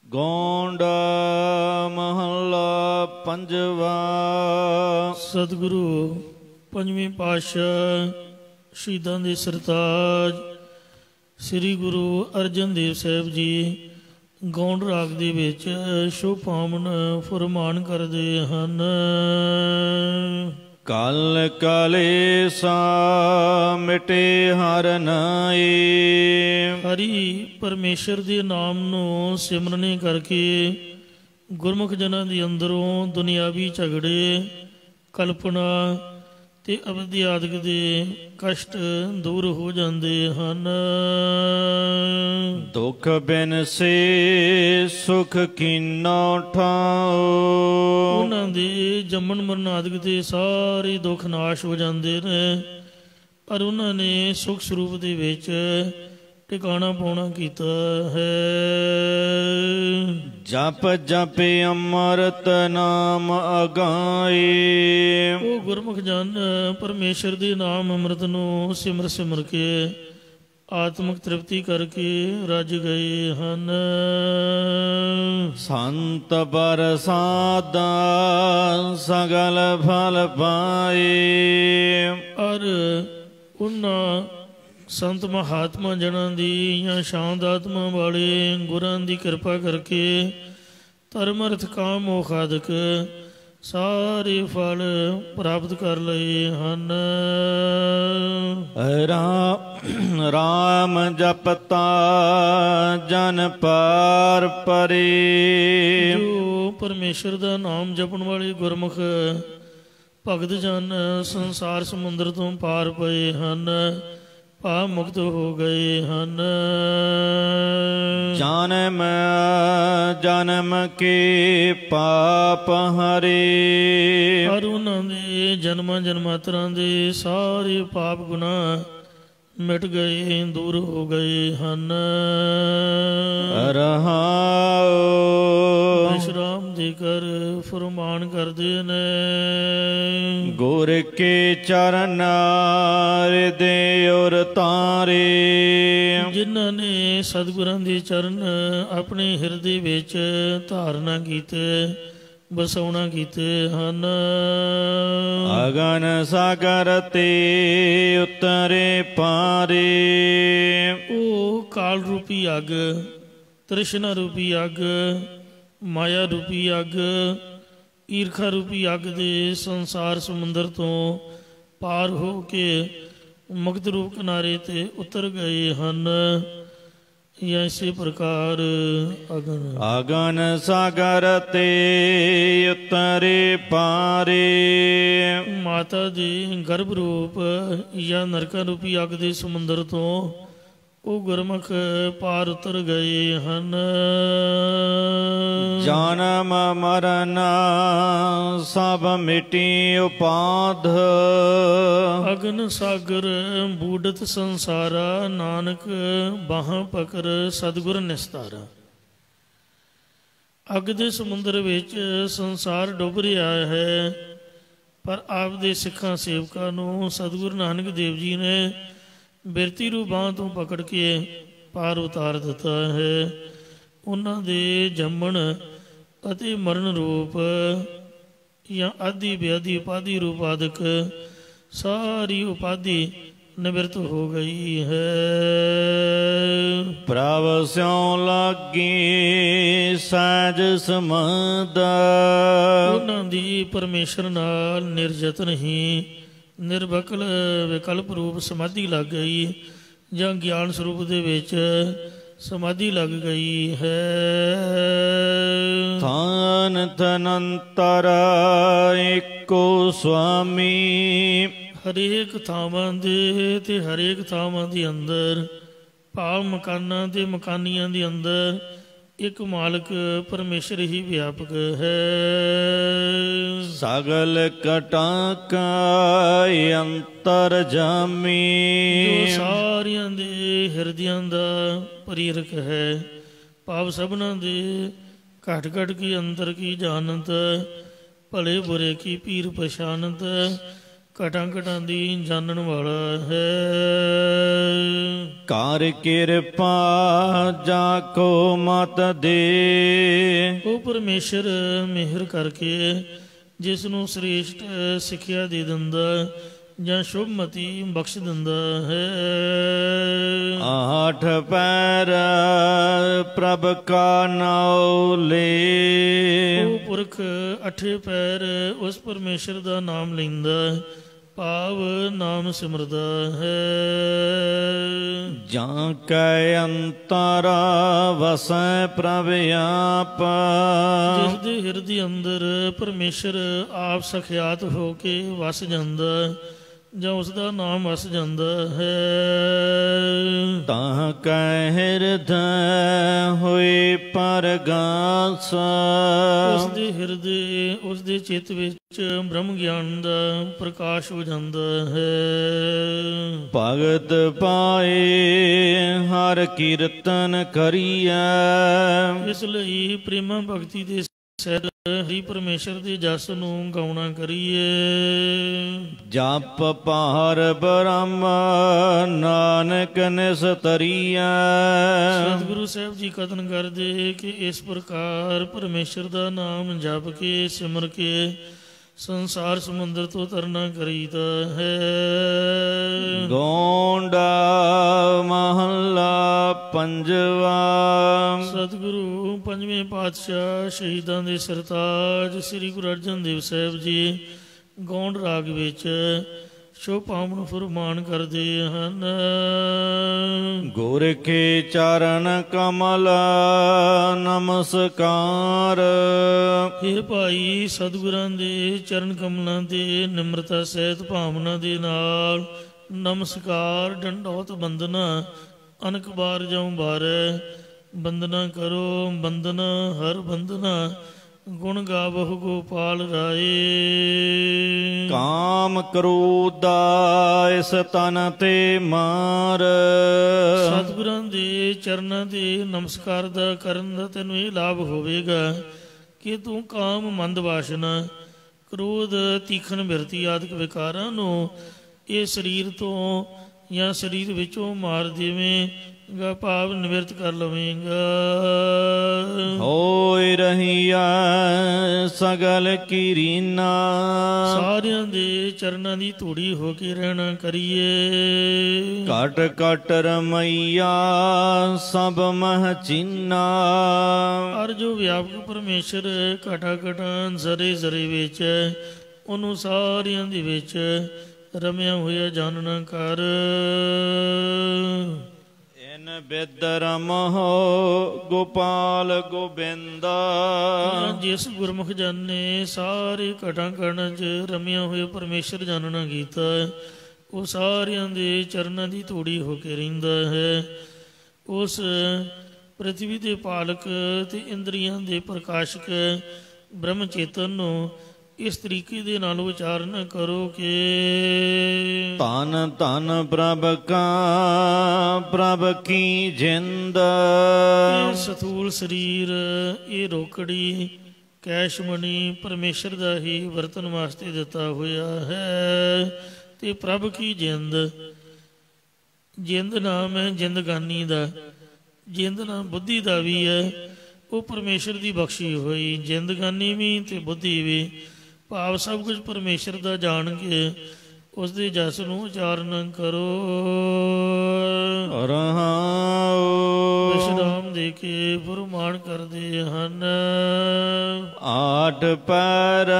ਗੋਂਡਾ ਮਹੱਲਾ ਪੰਜਵਾ। ਸਤਿਗੁਰੂ ਪੰਜਵੀਂ ਪਾਤਸ਼ਾਹ ਸ਼ਹੀਦਾਂ ਦੇ ਸਰਤਾਜ ਸ੍ਰੀ ਗੁਰੂ ਅਰਜਨ ਦੇਵ ਸਾਹਿਬ ਜੀ ਗੌਂਡ ਰਾਗ ਦੇ ਵਿੱਚ ਸ਼ੁਭਾਮਨ ਫਰਮਾਨ ਕਰਦੇ ਹਨ। ਕਲ ਕਲੇਸਾ ਮਿਟੇ ਹਰ ਨਾਏ। ਹਰੀ ਪਰਮੇਸ਼ਰ ਦੇ ਨਾਮ ਨੂੰ ਸਿਮਰਨੇ ਕਰਕੇ ਗੁਰਮੁਖ ਜਨਾਂ ਦੇ ਅੰਦਰੋਂ ਦੁਨਿਆਵੀ ਝਗੜੇ, ਕਲਪਨਾ ਤੇ ਅਵਿਦਿਆਦਿਕ ਦੇ ਕਸ਼ਟ ਦੂਰ ਹੋ ਜਾਂਦੇ ਹਨ। ਦੁਖ ਬਿਨ ਸੇ ਸੁਖ ਕੀਨੋ ਠਾਓ। ਉਹਨਾਂ ਦੇ ਜੰਮਣ ਮਰਨ ਆਦਿਕ ਦੇ ਸਾਰੇ ਦੁੱਖ ਨਾਸ਼ ਹੋ ਜਾਂਦੇ ਨੇ, ਪਰ ਉਹਨਾਂ ਨੇ ਸੁਖ ਸਰੂਪ ਦੇ ਵਿੱਚ ਟਿਕਾਣਾ ਪਾਉਣਾ ਕੀਤਾ ਹੈ। ਜਪ ਜਪ ਅੰਮ੍ਰਿਤ ਨਾਮ ਅਗਾਏ। ਉਹ ਗੁਰਮੁਖ ਜਨ ਪਰਮੇਸ਼ਰ ਦੇ ਨਾਮ ਅੰਮ੍ਰਿਤ ਨੂੰ ਸਿਮਰ ਸਿਮਰ ਕੇ ਆਤਮਿਕ ਤ੍ਰਿਪਤੀ ਕਰਕੇ ਰੱਜ ਗਏ ਹਨ। ਸੰਤ ਬਰਸਾਦਾ ਸਗਲ ਫਲ ਪਾਏ। ਔਰ ਉਹਨਾਂ ਸੰਤ ਮਹਾਤਮਾ ਜਨਾਂ ਦੀ ਜਾਂ ਸ਼ਾਂਤ ਆਤਮਾ ਵਾਲੇ ਗੁਰਾਂ ਦੀ ਕਿਰਪਾ ਕਰਕੇ ਧਰਮ ਅਰਥ ਕਾਮ ਮੋਖ ਆਦਿਕ ਸਾਰੇ ਫਲ ਪ੍ਰਾਪਤ ਕਰ ਲਏ ਹਨ। ਰਾਮ ਜਪਤਾ ਜਨ ਪਾਰ ਪਰੇ। ਜੋ ਪਰਮੇਸ਼ਰ ਦਾ ਨਾਮ ਜਪਣ ਵਾਲੇ ਗੁਰਮੁਖ ਭਗਤ ਜਨ ਸੰਸਾਰ ਸਮੁੰਦਰ ਤੋਂ ਪਾਰ ਪਏ ਹਨ, ਭਾਵ ਮੁਕਤ ਹੋ ਗਏ ਹਨ। ਜਨਮ ਜਨਮ ਕੇ ਪਾਪ ਹਰੇ। ਔਰ ਉਹਨਾਂ ਦੇ ਜਨਮਾਂ ਜਨਮਾਂਤਰਾਂ ਦੇ ਸਾਰੇ ਪਾਪ ਗੁਨਾਹ ਮਿਟ ਗਏ, ਦੂਰ ਹੋ ਗਏ ਹਨ। ਰਹਾਉ ਵਿਸ਼ਰਾਮ ਦੇ ਕਰ ਫਰਮਾਨ ਕਰਦੇ ਨੇ। ਗੁਰ ਕੇ ਚਰਨ ਹਿਰਦੇ ਔਰ ਤਾਰੇ। ਜਿਨ੍ਹਾਂ ਨੇ ਸਤਿਗੁਰਾਂ ਦੇ ਚਰਨ ਆਪਣੇ ਹਿਰਦੇ ਵਿੱਚ ਧਾਰਨਾ ਕੀਤੇ, ਬਸਾਉਣਾ ਕੀਤੇ ਹਨ। ਅਗਨ ਸਾਗਰ ਤੇ ਉਤਰੇ ਪਾਰੇ। ਉਹ ਕਾਲ ਰੂਪੀ ਅੱਗ, ਤ੍ਰਿਸ਼ਨਾ ਰੂਪੀ ਅੱਗ, ਮਾਇਆ ਰੂਪੀ ਅੱਗ, ਈਰਖਾ ਰੂਪੀ ਅੱਗ ਦੇ ਸੰਸਾਰ ਸਮੁੰਦਰ ਤੋਂ ਪਾਰ ਹੋ ਕੇ ਮੁਕਤ ਰੂਪ ਕਿਨਾਰੇ ਤੇ ਉਤਰ ਗਏ ਹਨ। ਇਸੇ ਪ੍ਰਕਾਰ ਅਗਨ ਸਾਗਰ ਤੇ ਉਤਰੇ ਪਾਰੇ। ਮਾਤਾ ਦੇ ਗਰਭ ਰੂਪ ਜਾਂ ਨਰਕਾ ਰੂਪੀ ਅੱਗ ਦੇ ਸਮੁੰਦਰ ਤੋਂ ਉਹ ਗੁਰਮੁਖ ਪਾਰ ਉਤਰ ਗਏ ਹਨ। ਜਨਮ ਮਰਨ ਸਭ ਮਿਟੀ ਉਪਾਧ। ਅਗਨ ਸਾਗਰ ਬੂਡਤ ਸੰਸਾਰਾ, ਨਾਨਕ ਬਾਹਾਂ ਪਕੜ ਸਤਿਗੁਰ ਨਿਸਤਾਰਾ। ਅੱਗ ਦੇ ਸਮੁੰਦਰ ਵਿੱਚ ਸੰਸਾਰ ਡੁੱਬ ਰਿਹਾ ਹੈ, ਪਰ ਆਪ ਦੇ ਸਿੱਖਾਂ ਸੇਵਕਾਂ ਨੂੰ ਸਤਿਗੁਰੂ ਨਾਨਕ ਦੇਵ ਜੀ ਨੇ ਬਿਰਤੀ ਰੂ ਬਾਂਹ ਤੋਂ ਪਕੜ ਕੇ ਪਾਰ ਉਤਾਰ ਦਿੱਤਾ ਹੈ। ਉਹਨਾਂ ਦੇ ਜੰਮਣ ਅਤੇ ਮਰਨ ਰੂਪ ਜਾਂ ਆਦਿ ਵਿਆਧੀ ਉਪਾਧੀ ਰੂਪ ਆਦਿਕ ਸਾਰੀ ਉਪਾਧੀ ਨਿਵਰਤ ਹੋ ਗਈ ਹੈ। ਪ੍ਰਭ ਸਿਉ ਲਾਗੀ ਸਹਿਜ ਸਮਾਧ। ਉਹਨਾਂ ਦੀ ਪਰਮੇਸ਼ਰ ਨਾਲ ਨਿਰਜਤਨ ਹੀ ਨਿਰਵਕਲ ਵਿਕਲਪ ਰੂਪ ਸਮਾਧੀ ਲੱਗ ਗਈ, ਜਾਂ ਗਿਆਨ ਸਰੂਪ ਦੇ ਵਿੱਚ ਸਮਾਧੀ ਲੱਗ ਗਈ ਹੈ। ਥਾਨ ਤਨੰਤਰ ਏਕੋ ਸੁਆਮੀ। ਹਰੇਕ ਥਾਵਾਂ ਦੇ ਤੇ ਹਰੇਕ ਥਾਵਾਂ ਦੇ ਅੰਦਰ, ਭਾਵ ਮਕਾਨਾਂ ਤੇ ਮਕਾਨੀਆਂ ਦੇ ਅੰਦਰ ਇੱਕ ਮਾਲਕ ਪਰਮੇਸ਼ਰ ਹੀ ਵਿਆਪਕ ਹੈ। ਸਗਲ ਕਟਾਂ ਕਾ ਅੰਤਰ ਜਾਮੀ। ਜੋ ਸਾਰਿਆਂ ਦੇ ਹਿਰਦਿਆਂ ਦਾ ਪਰੀਰਖ ਹੈ, ਭਾਵ ਸਭਨਾਂ ਦੇ ਘਟ ਘਟ ਕੀ ਅੰਦਰ ਕੀ ਜਾਣਤ, ਭਲੇ ਬੁਰੇ ਕੀ ਪੀਰ ਪਛਾਨਤ। ਘਟਾਂ ਘਟਾਂ ਦੀ ਜਾਣਨ ਵਾਲਾ ਹੈ। ਕਰ ਕਿਰਪਾ ਜਾ ਕੋ ਮਤ ਦੇ। ਉਹ ਪਰਮੇਸ਼ਰ ਮਿਹਰ ਕਰਕੇ ਜਿਸ ਨੂੰ ਸ੍ਰੇਸ਼ਟ ਸਿੱਖਿਆ ਦੇ ਦਿੰਦਾ ਜਾਂ ਸ਼ੁਭਮਤੀ ਬਖਸ਼ ਦਿੰਦਾ ਹੈ। ਆਠ ਪੈਰ ਪ੍ਰਭ ਕਾ ਨਾਉ ਲੇ। ਉਹ ਪੁਰਖ ਅਠੇ ਪੈਰ ਉਸ ਪਰਮੇਸ਼ਰ ਦਾ ਨਾਮ ਲੈਂਦਾ ਭਾਵ ਨਾਮ ਸਿਮਰਦਾ ਹੈ। ਜਾਂ ਕੈ ਅੰਤਰ ਵਸੈ ਪ੍ਰਭ ਆਪ। ਜਿਸ ਦੇ ਹਿਰਦੇ ਅੰਦਰ ਪਰਮੇਸ਼ਰ ਆਪ ਸਖਿਆਤ ਹੋ ਕੇ ਵਸ ਜਾਂਦਾ ਜਾਂ ਉਸ ਦਾ ਨਾਮ ਵਸ ਜਾਂਦਾ ਹੈ। ਤਾਂ ਕੈ ਹਿਰਦੈ ਹੋਏ ਪਰਗਾਸ। ਉਸ ਦੇ ਹਿਰਦੇ ਉਸ ਦੇ ਚਿੱਤ ਵਿੱਚ ਬ੍ਰਹਮ ਗਿਆਨ ਦਾ ਪ੍ਰਕਾਸ਼ ਹੋ ਜਾਂਦਾ ਹੈ। ਭਗਤ ਪਾਏ ਹਰ ਕੀਰਤਨ ਕਰੀਐ। ਇਸ ਲਈ ਪ੍ਰੇਮਾ ਭਗਤੀ ਦੇ ਸਹਿਤ ਹਰੀ ਪਰਮੇਸ਼ਰ ਦੇ ਜਸ ਨੂੰ ਗਾਉਣਾ ਕਰੀਏ। ਜਪ ਪਾਰ ਬ੍ਰਹਮ ਨਾਨਕ ਨਿਸਤਰੀਐ। ਸਤਿਗੁਰੂ ਸਾਹਿਬ ਜੀ ਕਥਨ ਕਰਦੇ ਕਿ ਇਸ ਪ੍ਰਕਾਰ ਪਰਮੇਸ਼ਰ ਦਾ ਨਾਮ ਜਪ ਕੇ ਸਿਮਰ ਕੇ ਸੰਸਾਰ ਸਮੁੰਦਰ ਤੋਂ ਤਰਨਾ ਕਰੀਦਾ ਹੈ। ਗੋਂਡਾ ਮਹੱਲਾ ਪੰਜਵਾ। ਸਤਿਗੁਰੂ ਪੰਜਵੇਂ ਪਾਤਸ਼ਾਹ ਸ਼ਹੀਦਾਂ ਦੇ ਸਰਤਾਜ ਸ੍ਰੀ ਗੁਰੂ ਅਰਜਨ ਦੇਵ ਸਾਹਿਬ ਜੀ ਗੌਂਡ ਰਾਗ ਵਿੱਚ ਸ਼ੁਭ ਭਾਵਨ ਫੁਰਮਾਨ ਕਰਦੇ ਹਨ। ਗੁਰ ਕੇ ਚਰਨ ਕਮਲ ਨਮਸਕਾਰ। ਇਹ ਭਾਈ ਸਤਿਗੁਰਾਂ ਦੇ ਚਰਨ ਕਮਲਾਂ ਦੇ ਨਿਮਰਤਾ ਸਹਿਤ ਭਾਵਨਾ ਦੇ ਨਾਲ ਨਮਸਕਾਰ ਡੰਡੋਤ ਬੰਦਨਾ ਅਨਕ ਬਾਰ ਜਾਉ ਬਾਰੈ। ਬੰਦਨਾ ਕਰੋ ਬੰਦਨਾ ਹਰ ਬੰਦਨਾ ਗੁਣ ਗਾਵਹੁ ਗੋਪਾਲ ਰਾਏ। ਕਾਮ ਕ੍ਰੋਧਾ ਇਸ ਤਨ ਤੇ ਮਾਰ। ਸਤਿਗੁਰਾਂ ਦੇ ਚਰਨਾਂ ਦੇ ਨਮਸਕਾਰ ਦਾ ਕਰਨ ਦਾ ਤੈਨੂੰ ਇਹ ਲਾਭ ਹੋਵੇਗਾ ਕਿ ਤੂੰ ਕਾਮ ਮੰਦ ਵਾਸ਼ਨਾ ਕ੍ਰੋਧ ਤੀਖਣ ਬਿਰਤੀ ਆਦਿਕ ਵਿਕਾਰਾਂ ਨੂੰ ਇਹ ਸਰੀਰ ਤੋਂ ਜਾਂ ਸਰੀਰ ਵਿੱਚੋਂ ਮਾਰ ਦੇਵੇਂਗਾ ਭਾਵ ਨਿਵਰਤ ਕਰ ਲਵੇਂਗਾ। ਹੋਇ ਰਹੀਆ ਸਗਲ ਕੀਰੀਨਾ। ਸਾਰਿਆਂ ਦੇ ਚਰਨਾਂ ਦੀ ਧੂੜੀ ਹੋ ਕੇ ਰਹਿਣਾ ਕਰੀਏ। ਘਟ ਘਟ ਰਮਈਆ ਸਭ ਮਹ ਚੀਨਾ। ਔਰ ਜੋ ਵਿਆਪਕ ਪਰਮੇਸ਼ਰ ਘਟਾ ਘਟਾਂ ਜ਼ਰੇ ਜ਼ਰੇ ਵਿੱਚ ਉਹਨੂੰ ਸਾਰਿਆਂ ਦੇ ਵਿੱਚ ਰਮਿਆ ਹੋਇਆ ਜਾਣਨਾ ਕਰ। ਇਨ ਬਿਦ ਰਮਹੁ ਗੋਪਾਲ ਗੋਬਿੰਦਾ। ਜਿਸ ਗੁਰਮੁਖ ਜਨ ਨੇ ਸਾਰੇ ਘਟਾਂ ਘਟਾਂ 'ਚ ਰਮਿਆ ਹੋਇਆ ਪਰਮੇਸ਼ਰ ਜਾਣਨਾ ਕੀਤਾ ਉਹ ਸਾਰਿਆਂ ਦੇ ਚਰਨਾਂ ਦੀ ਧੂੜੀ ਹੋ ਕੇ ਰਹਿੰਦਾ ਹੈ। ਉਸ ਪ੍ਰਥਵੀ ਦੇ ਪਾਲਕ ਤੇ ਇੰਦਰੀਆਂ ਦੇ ਪ੍ਰਕਾਸ਼ਕ ਬ੍ਰਹਮ ਚੇਤਨ ਨੂੰ ਇਸ ਤਰੀਕੇ ਦੇ ਨਾਲ ਉਚਾਰਨ ਕਰੋ ਕਿ ਧਨ ਧਨ ਪ੍ਰਭ ਕਾ ਪ੍ਰਭ ਕੀ ਜਿੰਦ। ਇਹ ਸਥੂਲ ਸਰੀਰ ਇਹ ਰੋਕੜੀ ਕੈਸ਼ਮਣੀ ਪਰਮੇਸ਼ਰ ਦਾ ਹੀ ਵਰਤਨ ਵਾਸਤੇ ਦਿੱਤਾ ਹੋਇਆ ਹੈ। ਤੇ ਪ੍ਰਭ ਕੀ ਜਿੰਦ, ਜਿੰਦ ਨਾਮ ਹੈ ਜਿੰਦਗਾਨੀ ਦਾ, ਜਿੰਦ ਨਾਮ ਬੁੱਧੀ ਦਾ ਵੀ ਹੈ। ਉਹ ਪਰਮੇਸ਼ਰ ਦੀ ਬਖਸ਼ੀ ਹੋਈ ਜਿੰਦਗਾਨੀ ਵੀ ਤੇ ਬੁੱਧੀ ਵੀ ਭਾਵ ਸਭ ਕੁਝ ਪਰਮੇਸ਼ਰ ਦਾ ਜਾਣ ਕੇ ਉਸ ਦੇ ਜਸ ਨੂੰ ਉਚਾਰਨ ਕਰੋ। ਰਹਾਉ ਵਿਸ਼ਰਾਮ ਦੇ ਕੇ ਫੁਰਮਾਨ ਕਰਦੇ ਹਨ। ਆਠ ਪੈਰ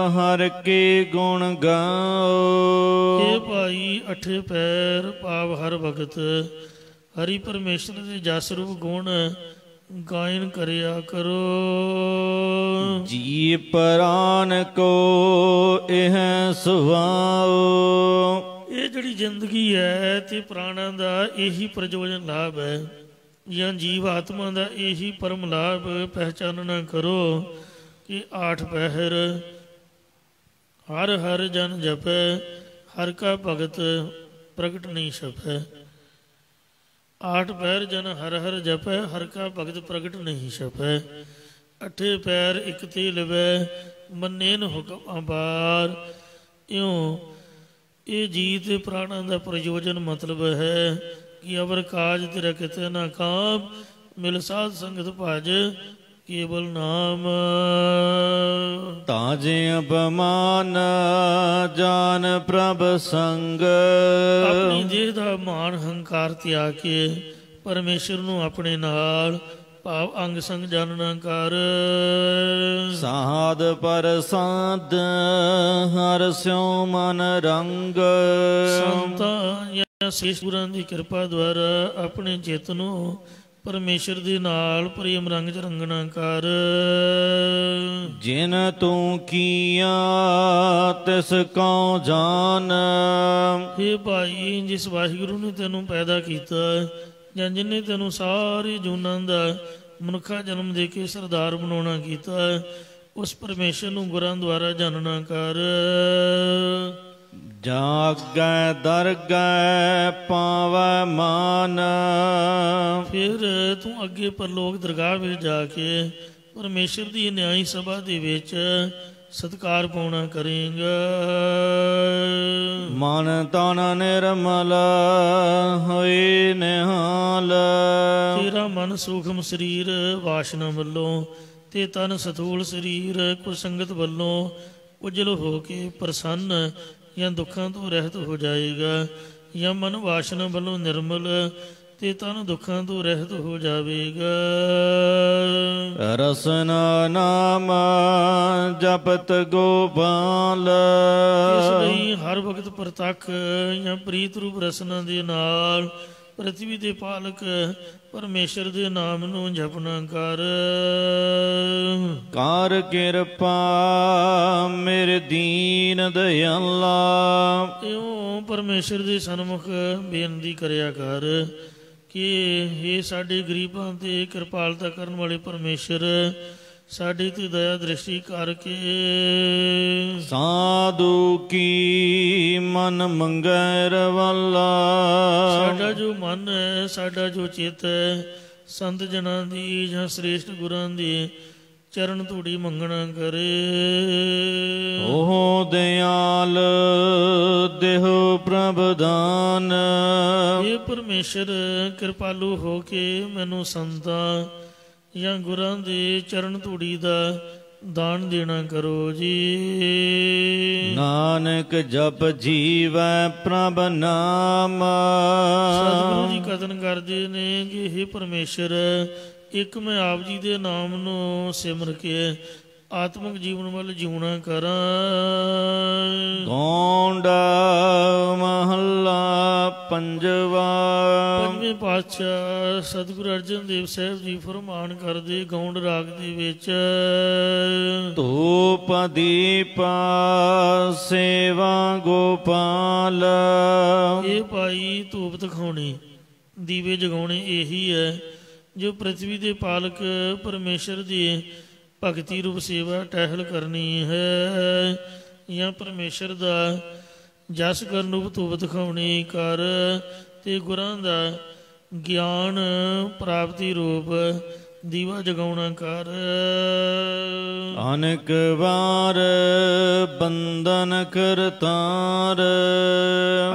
ਹਰ ਕੇ ਗੁਣ ਗਾਓ। ਇਹ ਭਾਈ ਅਠੇ ਪੈਰ ਭਾਵ ਹਰ ਵਕਤ ਹਰੀ ਪਰਮੇਸ਼ਰ ਦੇ ਜਸ ਰੂਪ ਗੁਣ ਗਾਇਨ ਕਰਿਆ ਕਰੋ। ਜੀ ਪ੍ਰਾਨ ਕੋ ਇਹ ਸੁਭਾਉ। ਇਹ ਜਿਹੜੀ ਜ਼ਿੰਦਗੀ ਹੈ ਤੇ ਪ੍ਰਾਣਾਂ ਦਾ ਇਹੀ ਪ੍ਰਯੋਜਨ ਲਾਭ ਹੈ ਜਾਂ ਜੀਵ ਆਤਮਾ ਦਾ ਇਹੀ ਪਰਮ ਲਾਭ ਪਹਿਚਾਨਣਾ ਕਰੋ ਕਿ ਆਠ ਪਹਿਰ ਹਰ ਹਰ ਜਨ ਜਪੈ ਹਰ ਕਾ ਭਗਤ ਪ੍ਰਗਟ ਨਹੀਂ ਛਪੈ। ਆਠ ਪੈਰ ਜਨ ਹਰ ਹਰ ਜਪੈ ਹਰ ਕਾ ਭਗਤ ਪ੍ਰਗਟ ਨਹੀਂ ਛਪੈ। ਅਠੇ ਪੈਰ ਇਕ ਤੇ ਲਵੈ ਮੰਨੇ ਨ ਹੁਕਮ ਅਪਾਰ। ਇਉਂ ਇਹ ਜੀਅ ਤੇ ਪ੍ਰਾਣਾਂ ਦਾ ਪ੍ਰਯੋਜਨ ਮਤਲਬ ਹੈ ਕਿ ਅਵਰ ਕਾਜ ਤੇਰਾ ਕਿਤੇ ਨਾ ਕਾਮ, ਮਿਲ ਸਾਧ ਸੰਗਤ ਭਜ ਕੇਵਲ ਨਾਮ। ਤਾਜੇ ਅਪਮਾਨ ਜਾਨ ਪ੍ਰਭ ਸੰਗ, ਆਪਣੀ ਦੇਹ ਦਾ ਮਾਣ ਹੰਕਾਰ ਤਿਆਗ ਕੇ ਪਰਮੇਸ਼ਰ ਨੂੰ ਆਪਣੇ ਨਾਲ ਭਾਵ ਅੰਗ ਸੰਗ ਜਾਣਨਾ ਕਰ। ਸਾਧ ਪ੍ਰਸਾਦ ਹਰਿ ਸਿਉ ਮਨ ਰੰਗ, ਸੰਤਾਂ ਜਾਂ ਸੇਸ਼ ਗੁਰਾਂ ਦੀ ਕਿਰਪਾ ਦੁਆਰਾ ਆਪਣੇ ਚਿੱਤ ਨੂੰ ਪਰਮੇਸ਼ਰ ਦੇ ਨਾਲ ਪ੍ਰੇਮ ਰੰਗ ਚ ਰੰਗਣਾ ਕਰ। ਜਿਨ ਤੂੰ ਕੀਆ ਤਿਸ ਕਉ ਜਾਨ, ਇਹ ਭਾਈ ਜਿਸ ਵਾਹਿਗੁਰੂ ਨੇ ਤੈਨੂੰ ਪੈਦਾ ਕੀਤਾ ਜਾਂ ਜਿਹਨੇ ਤੈਨੂੰ ਸਾਰੇ ਜੂਨਾਂ ਦਾ ਮਨੁੱਖਾ ਜਨਮ ਦੇ ਕੇ ਸਰਦਾਰ ਬਣਾਉਣਾ ਕੀਤਾ, ਉਸ ਪਰਮੇਸ਼ਰ ਨੂੰ ਗੁਰਾਂ ਦੁਆਰਾ ਜਾਣਨਾ ਕਰ। ਜਾਗੈ ਦਰਗਹਿ ਪਾਵੈ ਮਾਨ, ਫਿਰ ਤੂੰ ਅੱਗੇ ਪਰਲੋਕ ਦਰਗਾਹ ਵਿੱਚ ਜਾ ਕੇ ਪਰਮੇਸ਼ਰ ਦੀ ਨਿਆਈ ਸਭਾ ਦੇ ਵਿੱਚ ਸਤਿਕਾਰ ਪਾਉਣਾ ਕਰੇਂਗਾ। ਮਨ ਤਨ ਨਿਰਮਲ ਹੋਏ ਨਿਹਾਲ, ਤੇਰਾ ਮਨ ਸੂਖਮ ਸਰੀਰ ਵਾਸ਼ਨਾ ਵੱਲੋਂ ਤੇ ਤਨ ਸਥੂਲ ਸਰੀਰ ਕੁਸੰਗਤ ਵੱਲੋਂ ਉਜਲ ਹੋ ਕੇ ਪ੍ਰਸੰਨ ਜਾਂ ਦੁੱਖਾਂ ਤੋਂ ਰਹਿਤ ਹੋ ਜਾਏਗਾ, ਜਾਂ ਮਨ ਵਾਸ਼ਨਾ ਵੱਲੋਂ ਨਿਰਮਲ ਤੇ ਤਨ ਦੁੱਖਾਂ ਤੋਂ ਰਹਿਤ ਹੋ ਜਾਵੇਗਾ। ਰਸਨਾ ਨਾਮ ਜਪਤ ਗੋਪਾਲ, ਇਸ ਲਈ ਹਰ ਵਕਤ ਪ੍ਰਤੱਖ ਜਾਂ ਪ੍ਰੀਤ ਰੂਪ ਰਸਨਾ ਦੇ ਨਾਲ ਪ੍ਰਥਵੀ ਦੇ ਪਾਲਕ ਪਰਮੇਸ਼ਰ ਦੇ ਨਾਮ ਨੂੰ ਜਪਣਾ ਕਰ। ਕਰ ਕਿਰਪਾ ਮੇਰੇ ਦੀਨ ਦਇਆਲਾ, ਇਉਂ ਪਰਮੇਸ਼ਰ ਦੇ ਸਨਮੁਖ ਬੇਨਤੀ ਕਰਿਆ ਕਰ ਕਿ ਇਹ ਸਾਡੇ ਗਰੀਬਾਂ ਤੇ ਕਿਰਪਾਲਤਾ ਕਰਨ ਵਾਲੇ ਪਰਮੇਸ਼ਰ ਸਾਡੇ ਤੇ ਦਇਆ ਦ੍ਰਿਸ਼ਟੀ ਕਰਕੇ ਸਾਧੂ ਕੀ ਮਨ ਮੰਗੈ ਰਵਾਲਾ, ਸਾਡਾ ਜੋ ਮਨ ਹੈ, ਸਾਡਾ ਜੋ ਚਿੱਤ ਹੈ, ਸੰਤ ਜਨਾਂ ਦੀ ਜਾਂ ਸ੍ਰੇਸ਼ਟ ਗੁਰਾਂ ਦੀ ਚਰਨ ਧੂੜੀ ਮੰਗਣਾ ਕਰੇ। ਓਹ ਦਿਆਲ ਦੇਹੁ ਪ੍ਰਭ ਦਾਨ, ਇਹ ਪਰਮੇਸ਼ਰ ਕਿਰਪਾਲੂ ਹੋ ਕੇ ਮੈਨੂੰ ਸੰਤਾਂ ਜਾਂ ਗੁਰਾਂ ਦੇ ਚਰਨ ਧੂੜੀ ਦਾ ਦਾਨ ਦੇਣਾ ਕਰੋ ਜੀ। ਨਾਨਕ ਜਪ ਜੀਵੈ ਪ੍ਰਭ ਨਾਮ, ਸਤਿਗੁਰੂ ਜੀ ਕਥਨ ਕਰਦੇ ਨੇ ਕਿ ਇਹ ਪਰਮੇਸ਼ਰ ਇੱਕ ਮੈਂ ਆਪ ਜੀ ਦੇ ਨਾਮ ਨੂੰ ਸਿਮਰ ਕੇ ਆਤਮਿਕ ਜੀਵਨ ਵੱਲ ਜਿਉਣਾ ਕਰਾਂ। ਗੌਂਡਾ ਮਹੱਲਾ ਪੰਜਵਾ, ਪੰਜਵੇਂ ਪਾਤਸ਼ਾਹ ਸਤਿਗੁਰੂ ਅਰਜਨ ਦੇਵ ਸਾਹਿਬ ਜੀ ਫਰਮਾਨ ਕਰਦੇ ਗੌਂਡ ਰਾਗ ਦੇ ਵਿੱਚ, ਧੂਪ ਦੀਪ ਸੇਵਾ ਗੋਪਾਲ, ਇਹ ਭਾਈ ਧੂਪ ਦਿਖਾਉਣੀ ਦੀਵੇ ਜਗਾਉਣੇ ਇਹੀ ਹੈ ਜੋ ਪ੍ਰਥਵੀ ਦੇ ਪਾਲਕ ਪਰਮੇਸ਼ਰ ਦੀ ਭਗਤੀ ਰੂਪ ਸੇਵਾ ਟਹਿਲ ਕਰਨੀ ਹੈ, ਜਾਂ ਪਰਮੇਸ਼ਰ ਦਾ ਜਸ ਕਰਨ ਰੂਪ ਧੂਪ ਦਿਖਾਉਣੀ ਕਰ, ਤੇ ਗੁਰਾਂ ਦਾ ਗਿਆਨ ਪ੍ਰਾਪਤੀ ਰੂਪ ਦੀਵਾ ਜਗਾਉਣਾ ਕਰ। ਅਨੇਕ ਵਾਰ ਬੰਧਨ ਕਰਤਾਰ,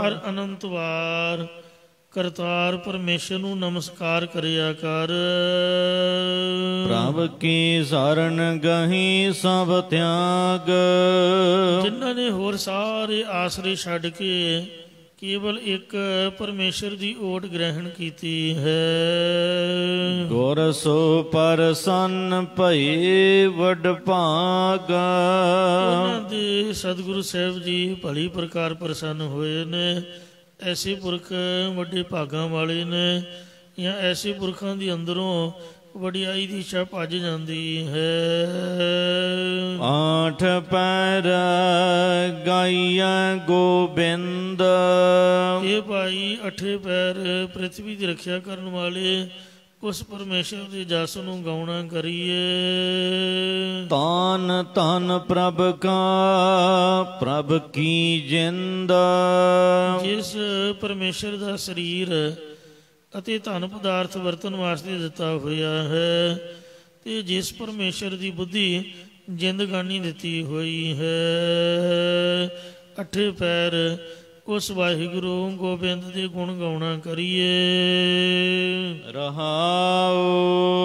ਹਰ ਅਨੰਤ ਵਾਰ ਕਰਤਾਰ ਪਰਮੇਸ਼ਰ ਨੂੰ ਨਮਸਕਾਰ ਕਰਿਆ ਕਰ। ਪ੍ਰਭ ਕੀ ਸ਼ਰਨ ਗਹੀ ਸਭ ਤਿਆਗ, ਜਿਨ੍ਹਾਂ ਨੇ ਹੋਰ ਸਾਰੇ ਆਸਰੇ ਛੱਡ ਕੇ ਕੇਵਲ ਇੱਕ ਪਰਮੇਸ਼ਰ ਦੀ ਓਟ ਗ੍ਰਹਿਣ ਕੀਤੀ ਹੈ। ਗੁਰ ਸੋ ਪ੍ਰਸੰਨ ਭਈ ਵਡ ਭਾਗਾ, ਉਹਨਾਂ ਦੇ ਸਤਿਗੁਰੂ ਸਾਹਿਬ ਜੀ ਭਲੀ ਪ੍ਰਕਾਰ ਪ੍ਰਸੰਨ ਹੋਏ ਨੇ। ਐਸੇ ਪੁਰਖ ਵੱਡੇ ਭਾਗਾਂ ਵਾਲੇ ਨੇ, ਜਾਂ ਐਸੇ ਪੁਰਖਾਂ ਦੀ ਅੰਦਰੋਂ ਵਡਿਆਈ ਦੀ ਇੱਛਾ ਭੱਜ ਜਾਂਦੀ ਹੈ। ਆਠ ਪੈਰ ਗਾਈਐ ਗੋਬਿੰਦ, ਇਹ ਭਾਈ ਅਠੇ ਪੈਰ ਪ੍ਰਿਥਵੀ ਦੀ ਰੱਖਿਆ ਕਰਨ ਵਾਲੇ ਉਸ ਪਰਮੇਸ਼ਰ ਦੇ ਜਸ ਨੂੰ ਗਾਉਣਾ ਕਰੀਏ। ਤਾਨ ਧਨ ਪ੍ਰਭ ਕਾ ਪ੍ਰਭ ਕੀ ਜਿੰਦ, ਜਿਸ ਪਰਮੇਸ਼ਰ ਦਾ ਸਰੀਰ ਅਤੇ ਧਨ ਪਦਾਰਥ ਵਰਤਣ ਵਾਸਤੇ ਦਿੱਤਾ ਹੋਇਆ ਹੈ, ਤੇ ਜਿਸ ਪਰਮੇਸ਼ਰ ਦੀ ਬੁੱਧੀ ਜਿੰਦਗਾਨੀ ਦਿੱਤੀ ਹੋਈ ਹੈ, ਅੱਠੇ ਪੈਰ ਉਸ ਵਾਹਿਗੁਰੂ ਗੋਬਿੰਦ ਦੇ ਗੁਣ ਗਾਉਣਾ ਕਰੀਏ। ਰਹਾਉ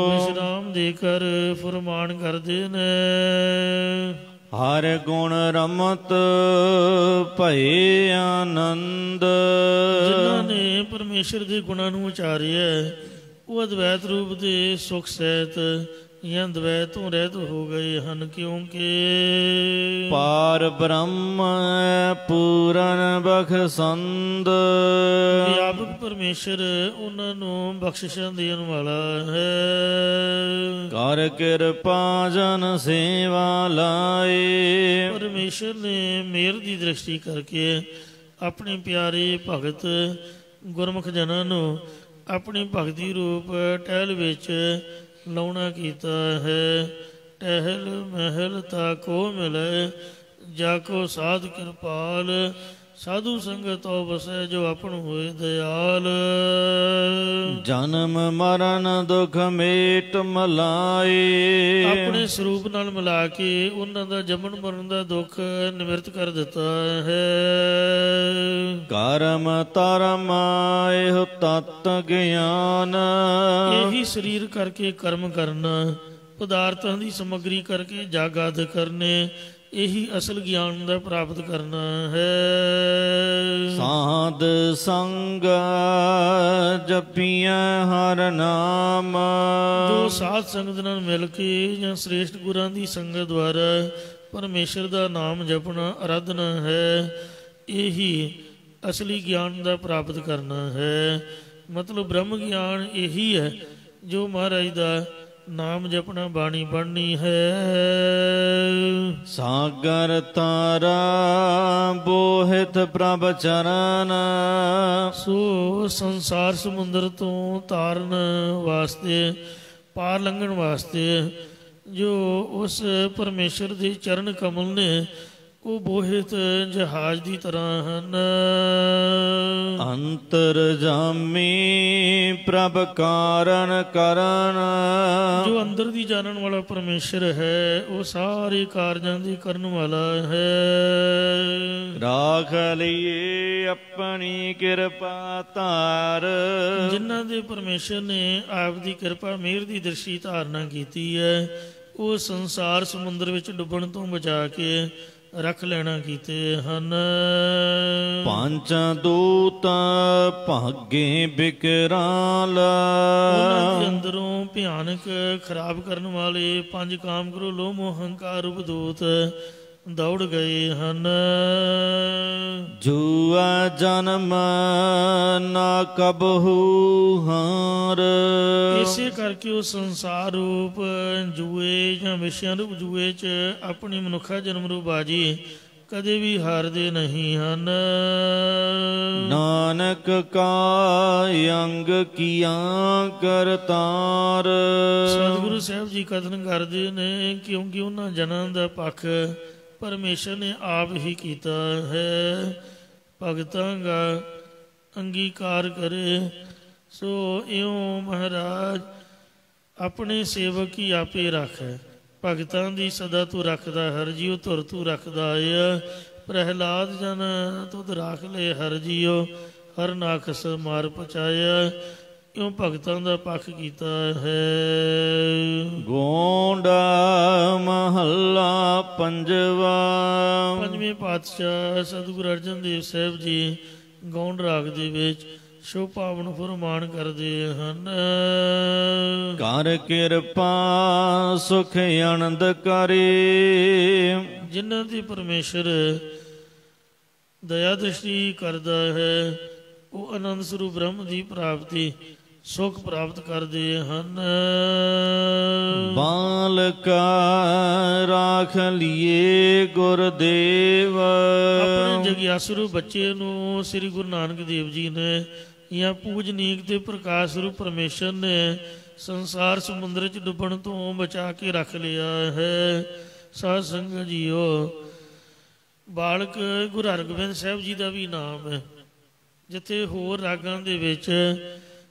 ਵਿਸ਼ਰਾਮ ਦੇ ਕਰ ਫਰਮਾਨ ਕਰਦੇ ਨੇ। ਹਰ ਗੁਣ ਰਮਤ ਭਏ ਆਨੰਦ। ਜਿਨ੍ਹਾਂ ਨੇ ਪਰਮੇਸ਼ਰ ਦੇ ਗੁਣਾਂ ਨੂੰ ਉਚਾਰਿਆ ਉਹ ਅਦਵੈਤ ਰੂਪ ਦੇ ਸੁਖ ਸਹਿਤ ਜਾਂ ਦਵੈਤ ਤੋਂ ਰਹਿਤ ਹੋ ਗਏ ਹਨ, ਕਿਉਂਕਿ ਪਾਰ ਬ੍ਰਹਮ ਪੂਰਨ ਬਖਸ਼ੰਦ। ਵਿਆਪਕ ਪਰਮੇਸ਼ਰ ਉਹਨਾਂ ਨੂੰ ਬਖਸ਼ਿਸ਼ਾਂ ਦੇਣ ਵਾਲਾ ਹੈ। ਕਰ ਕਿਰਪਾ ਜਨ ਸੇਵਾ ਲਾਏ। ਪਰਮੇਸ਼ਰ ਨੇ ਮਿਹਰ ਦੀ ਦ੍ਰਿਸ਼ਟੀ ਕਰਕੇ ਆਪਣੇ ਪਿਆਰੇ ਭਗਤ ਗੁਰਮੁਖ ਜਨਾਂ ਨੂੰ ਆਪਣੀ ਭਗਤੀ ਰੂਪ ਟਹਿਲ ਵਿੱਚ ਲਾਉਣਾ ਕੀਤਾ ਹੈ। ਟਹਿਲ ਮਹਿਲ ਤਾ ਕੋ ਮਿਲੇ, ਜਾ ਕੋ ਸਾਧ ਕਿਰਪਾਲ। ਸਾਧੂ ਸੰਗਤ ਤੋ ਬਸੈ, ਜੋ ਆਪਣ ਹੋਏ ਦਿਆਲ। ਜਨਮ ਮਰਨ ਦੁਖ ਮੇਟ ਮਲਾਏ। ਆਪਣੇ ਸਰੂਪ ਨਾਲ ਮਿਲਾ ਕੇ ਉਹਨਾਂ ਦਾ ਜੰਮਣ ਮਰਨ ਦਾ ਦੁੱਖ ਨਿਵਰਤ ਕਰ ਦਿੱਤਾ ਹੈ। ਕਰਮ ਧਰਮ ਇਹੋ ਤਤ ਗਿਆਨ। ਇਹੀ ਸਰੀਰ ਕਰਕੇ ਕਰਮ ਕਰਨਾ, ਪਦਾਰਥਾਂ ਦੀ ਸਮੱਗਰੀ ਕਰਕੇ ਜਾਗਾਦ ਕਰਨੇ, ਇਹੀ ਅਸਲ ਗਿਆਨ ਦਾ ਪ੍ਰਾਪਤ ਕਰਨਾ ਹੈ। ਸਾਧ ਸੰਗ ਜਪੀਐ ਹਰ ਨਾਮ। ਜੋ ਸਾਧ ਸੰਗਤ ਨਾਲ ਮਿਲ ਕੇ ਜਾਂ ਸ੍ਰੇਸ਼ਟ ਗੁਰਾਂ ਦੀ ਸੰਗਤ ਦੁਆਰਾ ਪਰਮੇਸ਼ਰ ਦਾ ਨਾਮ ਜਪਣਾ, ਅਰਾਧਨਾ ਹੈ, ਇਹੀ ਅਸਲੀ ਗਿਆਨ ਦਾ ਪ੍ਰਾਪਤ ਕਰਨਾ ਹੈ। ਮਤਲਬ ਬ੍ਰਹਮ ਗਿਆਨ ਇਹੀ ਹੈ ਜੋ ਮਹਾਰਾਜ ਦਾ ਨਾਮ ਜਪਣਾ, ਬਾਣੀ ਪੜ੍ਹਨੀ ਹੈ। ਸਾਗਰ ਤਾਰਾ ਬੋਹਿਤ ਪ੍ਰਭ ਚਰਨ। ਸੋ ਸੰਸਾਰ ਸਮੁੰਦਰ ਤੋਂ ਤਾਰਨ ਵਾਸਤੇ, ਪਾਰ ਲੰਘਣ ਵਾਸਤੇ ਜੋ ਉਸ ਪਰਮੇਸ਼ਰ ਦੇ ਚਰਨ ਕਮਲ ਨੇ ਉਹ ਬੋਹਿਤ ਜਹਾਜ਼ ਦੀ ਤਰ੍ਹਾਂ ਹਨ। ਅੰਤਰ ਜਾਮੀ ਪ੍ਰਭ ਕਾਰਨ ਕਰਨ। ਜੋ ਅੰਦਰ ਦੀ ਜਾਣਨ ਵਾਲਾ ਪਰਮੇਸ਼ਰ ਹੈ ਉਹ ਸਾਰੇ ਕਾਰਜਾਂ ਦੀ ਕਰਨ ਵਾਲਾ ਹੈ। ਰਾਖ ਲਈਏ ਆਪਣੀ ਕਿਰਪਾ ਧਾਰ। ਜਿਨ੍ਹਾਂ ਦੇ ਪਰਮੇਸ਼ਰ ਨੇ ਆਪ ਦੀ ਕਿਰਪਾ ਮਿਹਰ ਦੀ ਦ੍ਰਿਸ਼ਟੀ ਧਾਰਨਾ ਕੀਤੀ ਹੈ ਉਹ ਸੰਸਾਰ ਸਮੁੰਦਰ ਵਿੱਚ ਡੁੱਬਣ ਤੋਂ ਬਚਾ ਕੇ ਰੱਖ ਲੈਣਾ ਕੀਤੇ ਹਨ। ਪੰਜ ਦੂਤ ਭਾਗੇ ਬਿਕਰਾਲ। ਉਹਨਾਂ ਦੇ ਅੰਦਰੋਂ ਭਿਆਨਕ ਖਰਾਬ ਕਰਨ ਵਾਲੇ ਪੰਜ ਕਾਮ ਕ੍ਰੋਧ ਲੋਭ ਮੋਹ ਹੰਕਾਰ ਰੂਪ ਦੂਤ ਦੌੜ ਗਏ ਹਨ। ਜੂਆ ਜਨਮ ਨਾ ਕਬਹੂ ਹਾਰ। ਇਸੇ ਕਰਕੇ ਉਹ ਸੰਸਾਰ ਰੂਪ ਜੂਏ ਜਾਂ ਵਿਸ਼ਿਆਂ ਰੂਪ ਜੂਏ 'ਚ ਆਪਣੀ ਮਨੁੱਖਾ ਜਨਮ ਰੂਪ ਬਾਜੀ ਕਦੇ ਵੀ ਹਾਰਦੇ ਨਹੀਂ ਹਨ। ਨਾਨਕ ਕਾ ਅੰਗ ਕੀਆਂ ਕਰਤਾਰ। ਸਤਿਗੁਰੂ ਸਾਹਿਬ ਜੀ ਕਥਨ ਕਰਦੇ ਨੇ ਕਿਉਂਕਿ ਉਹਨਾਂ ਜਨਾਂ ਦਾ ਪੱਖ ਪਰਮੇਸ਼ਰ ਨੇ ਆਪ ਹੀ ਕੀਤਾ ਹੈ। ਭਗਤਾਂ ਦਾ ਅੰਗੀਕਾਰ ਕਰੇ ਸੋ ਇਉਂ ਮਹਾਰਾਜ ਆਪਣੇ ਸੇਵਕ ਹੀ ਆਪੇ ਰੱਖੈ। ਭਗਤਾਂ ਦੀ ਸਦਾ ਤੂੰ ਰੱਖਦਾ ਹਰ ਜੀਉ, ਧੁਰ ਤੂੰ ਰੱਖਦਾ ਏ। ਪ੍ਰਹਿਲਾਦ ਜਨ ਤੁਧ ਰਾਖ ਲੈ ਹਰ ਜੀਉ, ਹਰ ਨਾਖਸ ਮਾਰ ਪਚਾਇਆ। ਇਉਂ ਭਗਤਾਂ ਦਾ ਪੱਖ ਕੀਤਾ ਹੈ। ਗੋਂਡਾ ਮਹੱਲਾ ਪੰਜਵਾ। ਪੰਜਵੇਂ ਪਾਤਸ਼ਾਹ ਸਤਿਗੁਰੂ ਅਰਜਨ ਦੇਵ ਸਾਹਿਬ ਜੀ ਗੌਂਡ ਰਾਗ ਦੇ ਵਿੱਚ ਸ਼ੁਭ ਪਾਵਨ ਫਰਮਾਨ ਕਰਦੇ ਹਨ। ਕਰ ਕਿਰਪਾ ਸੁਖ ਆਨੰਦ ਕਰੇ। ਜਿਨ੍ਹਾਂ ਦੀ ਪਰਮੇਸ਼ਰ ਦਇਆ ਦ੍ਰਿਸ਼ਟੀ ਕਰਦਾ ਹੈ ਉਹ ਆਨੰਦ ਸਰੂਪ ਬ੍ਰਹਮ ਦੀ ਪ੍ਰਾਪਤੀ ਸੁਖ ਪ੍ਰਾਪਤ ਕਰਦੇ ਹਨ। ਬਾਲਕਾ ਰਾਖ ਲਿਏ ਗੁਰਦੇਵ। ਆਪਣੇ ਜਗਿਆਸੂ ਬੱਚੇ ਨੂੰ ਸ੍ਰੀ ਗੁਰੂ ਨਾਨਕ ਦੇਵ ਜੀ ਨੇ ਜਾਂ ਪੂਜਨੀਕ ਤੇ ਪ੍ਰਕਾਸ਼ ਰੂਪ ਪਰਮੇਸ਼ਰ ਨੇ ਸੰਸਾਰ ਸਮੁੰਦਰ 'ਚ ਡੁੱਬਣ ਤੋਂ ਬਚਾ ਕੇ ਰੱਖ ਲਿਆ ਹੈ। ਸਾਧ ਸੰਗਤ ਜੀਓ, ਬਾਲਕ ਗੁਰੂ ਹਰਗੋਬਿੰਦ ਸਾਹਿਬ ਜੀ ਦਾ ਵੀ ਨਾਮ ਹੈ। ਜਿੱਥੇ ਹੋਰ ਰਾਗਾਂ ਦੇ ਵਿੱਚ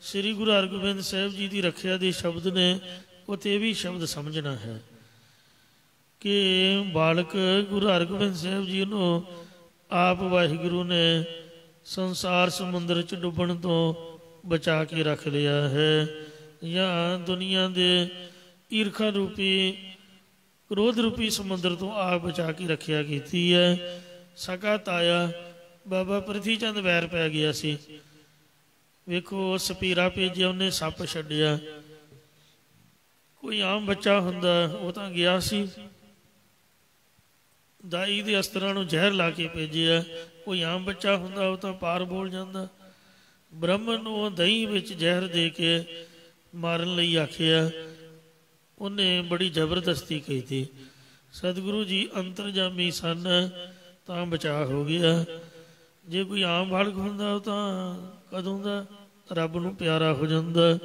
ਸ੍ਰੀ ਗੁਰੂ ਹਰਗੋਬਿੰਦ ਸਾਹਿਬ ਜੀ ਦੀ ਰੱਖਿਆ ਦੇ ਸ਼ਬਦ ਨੇ ਉੱਥੇ ਵੀ ਸ਼ਬਦ ਸਮਝਣਾ ਹੈ ਕਿ ਬਾਲਕ ਗੁਰੂ ਹਰਗੋਬਿੰਦ ਸਾਹਿਬ ਜੀ ਨੂੰ ਆਪ ਵਾਹਿਗੁਰੂ ਨੇ ਸੰਸਾਰ ਸਮੁੰਦਰ 'ਚ ਡੁੱਬਣ ਤੋਂ ਬਚਾ ਕੇ ਰੱਖ ਲਿਆ ਹੈ, ਜਾਂ ਦੁਨੀਆ ਦੇ ਈਰਖਾ ਰੂਪੀ ਕ੍ਰੋਧ ਰੂਪੀ ਸਮੁੰਦਰ ਤੋਂ ਆਪ ਬਚਾ ਕੇ ਰੱਖਿਆ ਕੀਤੀ ਹੈ। ਸਕਾ ਤਾਇਆ ਬਾਬਾ ਪ੍ਰਿਥੀ ਚੰਦ ਵੈਰ ਪੈ ਗਿਆ ਸੀ, ਵੇਖੋ ਸਪੀਰਾ ਭੇਜਿਆ, ਉਹਨੇ ਸੱਪ ਛੱਡਿਆ। ਕੋਈ ਆਮ ਬੱਚਾ ਹੁੰਦਾ ਉਹ ਤਾਂ ਗਿਆ ਸੀ, ਦਾਈ ਦੇ ਅਸਤਰਾਂ ਨੂੰ ਜ਼ਹਿਰ ਲਾ ਕੇ ਭੇਜਿਆ। ਕੋਈ ਆਮ ਬੱਚਾ ਹੁੰਦਾ ਉਹ ਤਾਂ ਪਾਰ ਬੋਲ ਜਾਂਦਾ। ਬ੍ਰਾਹਮਣ ਨੂੰ ਉਹ ਦਹੀਂ ਵਿੱਚ ਜ਼ਹਿਰ ਦੇ ਕੇ ਮਾਰਨ ਲਈ ਆਖਿਆ, ਉਹਨੇ ਬੜੀ ਜ਼ਬਰਦਸਤੀ ਕੀਤੀ। ਸਤਿਗੁਰੂ ਜੀ ਅੰਤਰਜਾਮੀ ਸਨ ਤਾਂ ਬਚਾਅ ਹੋ ਗਿਆ। ਜੇ ਕੋਈ ਆਮ ਬਾਲਕ ਹੁੰਦਾ ਉਹ ਤਾਂ ਕਦੋਂ ਦਾ ਰੱਬ ਨੂੰ ਪਿਆਰਾ ਹੋ ਜਾਂਦਾ।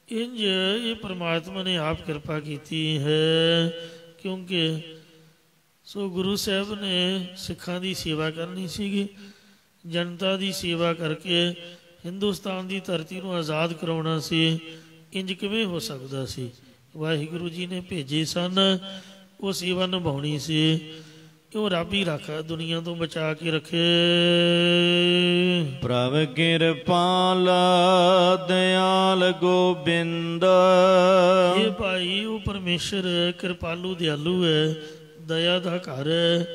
ਇੰਝ ਇਹ ਪਰਮਾਤਮਾ ਨੇ ਆਪ ਕਿਰਪਾ ਕੀਤੀ ਹੈ, ਕਿਉਂਕਿ ਸੋ ਗੁਰੂ ਸਾਹਿਬ ਨੇ ਸਿੱਖਾਂ ਦੀ ਸੇਵਾ ਕਰਨੀ ਸੀਗੀ, ਜਨਤਾ ਦੀ ਸੇਵਾ ਕਰਕੇ ਹਿੰਦੁਸਤਾਨ ਦੀ ਧਰਤੀ ਨੂੰ ਆਜ਼ਾਦ ਕਰਾਉਣਾ ਸੀ। ਇੰਝ ਕਿਵੇਂ ਹੋ ਸਕਦਾ ਸੀ? ਵਾਹਿਗੁਰੂ ਜੀ ਨੇ ਭੇਜੇ ਸਨ, ਉਹ ਸੇਵਾ ਨਿਭਾਉਣੀ ਸੀ। ਉਹ ਰੱਬ ਹੀ ਰੱਖਾ ਦੁਨੀਆ ਤੋਂ ਬਚਾ ਕੇ ਰੱਖੇ। ਪ੍ਰਭ ਕਿਰਪਾਲ ਦਿਆਲ ਗੋਬਿੰਦ। ਇਹ ਭਾਈ ਉਹ ਪਰਮੇਸ਼ਰ ਕਿਰਪਾਲੂ ਦਿਆਲੂ ਹੈ, ਦਇਆ ਦਾ ਘਰ ਹੈ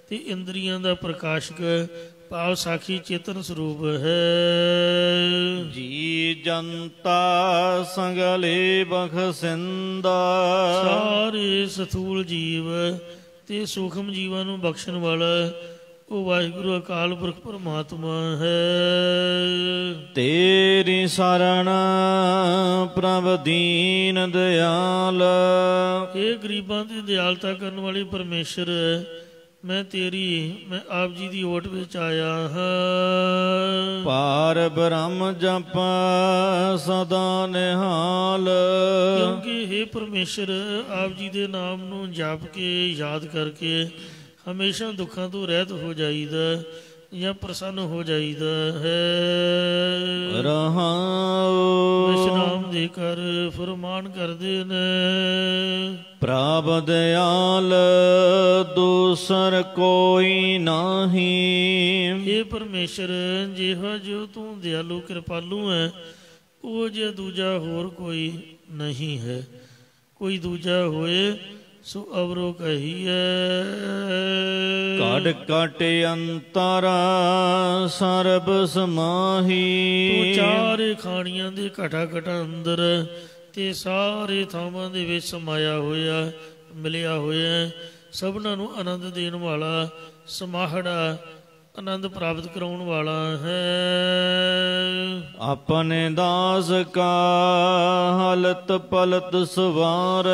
ਤੇ ਇੰਦਰੀਆਂ ਦਾ ਪ੍ਰਕਾਸ਼ਕ, ਭਾਵ ਸਾਖੀ ਚੇਤਨ ਸਰੂਪ ਹੈ। ਜੀ ਜਨਤਾ ਸੰਗਲੇ ਬਖਸ਼ਿੰਦਾ। ਸਾਰੇ ਸਥੂਲ ਜੀਵ ਤੇ ਸੂਖਮ ਜੀਵਾਂ ਨੂੰ ਬਖਸ਼ਣ ਵਾਲਾ ਉਹ ਵਾਹਿਗੁਰੂ ਅਕਾਲ ਪੁਰਖ ਪਰਮਾਤਮਾ ਹੈ। ਤੇਰੀ ਸਰਣ ਪ੍ਰਭ ਦੀਨ ਦਿਆਲ। ਇਹ ਗਰੀਬਾਂ ਦੀ ਦਿਆਲਤਾ ਕਰਨ ਵਾਲੀ ਪਰਮੇਸ਼ਰ, ਮੈਂ ਆਪ ਜੀ ਦੀ ਓਟ ਵਿੱਚ ਆਇਆ ਹਾਂ। ਪਾਰ ਬ੍ਰਹਮ ਜਪ ਸਦਾ ਨਿਹਾਲ। ਕਿਉਂਕਿ ਇਹ ਪਰਮੇਸ਼ਰ ਆਪ ਜੀ ਦੇ ਨਾਮ ਨੂੰ ਜਪ ਕੇ ਯਾਦ ਕਰਕੇ ਹਮੇਸ਼ਾ ਦੁੱਖਾਂ ਤੋਂ ਰਹਿਤ ਹੋ ਜਾਈਦਾ ਜਾਂ ਪ੍ਰਸੰਨ ਹੋ ਜਾਈਦਾ ਹੈ। ਰਹਾਉ ਵਿਸ਼ਰਾਮ ਦੇ ਕਰ ਫਰਮਾਨ ਕਰਦੇ ਨੇ। ਪ੍ਰਭ ਦਿਆਲ ਦੂਸਰ ਕੋਈ ਨਾਹੀ। ਇਹ ਪਰਮੇਸ਼ਰ ਜਿਹੋ ਜੋ ਤੂੰ ਦਿਆਲੂ ਕਿਰਪਾਲੂ ਹੈ, ਉਹ ਜੇ ਦੂਜਾ ਹੋਰ ਕੋਈ ਨਹੀਂ ਹੈ। ਕੋਈ ਦੂਜਾ ਹੋਏ ਸੋ ਅਵਰੋ ਕਹੀਏ। ਘਟ ਘਟ ਅੰਤਰ ਸਰਬ ਸਮਾਹੀ। ਤੂੰ ਚਾਰੇ ਖਾਣੀਆਂ ਦੇ ਘਟਾ ਘਟਾ ਅੰਦਰ ਤੇ ਸਾਰੇ ਥਾਵਾਂ ਦੇ ਵਿੱਚ ਸਮਾਇਆ ਹੋਇਆ, ਮਿਲਿਆ ਹੋਇਆ, ਸਭਨਾਂ ਨੂੰ ਆਨੰਦ ਦੇਣ ਵਾਲਾ, ਸਮਾਹੜਾ ਆਨੰਦ ਪ੍ਰਾਪਤ ਕਰਾਉਣ ਵਾਲਾ ਹੈ। ਆਪਣੇ ਦਾਸ ਕਾ ਹਲਤ ਪਲਤ ਸਵਾਰੈ।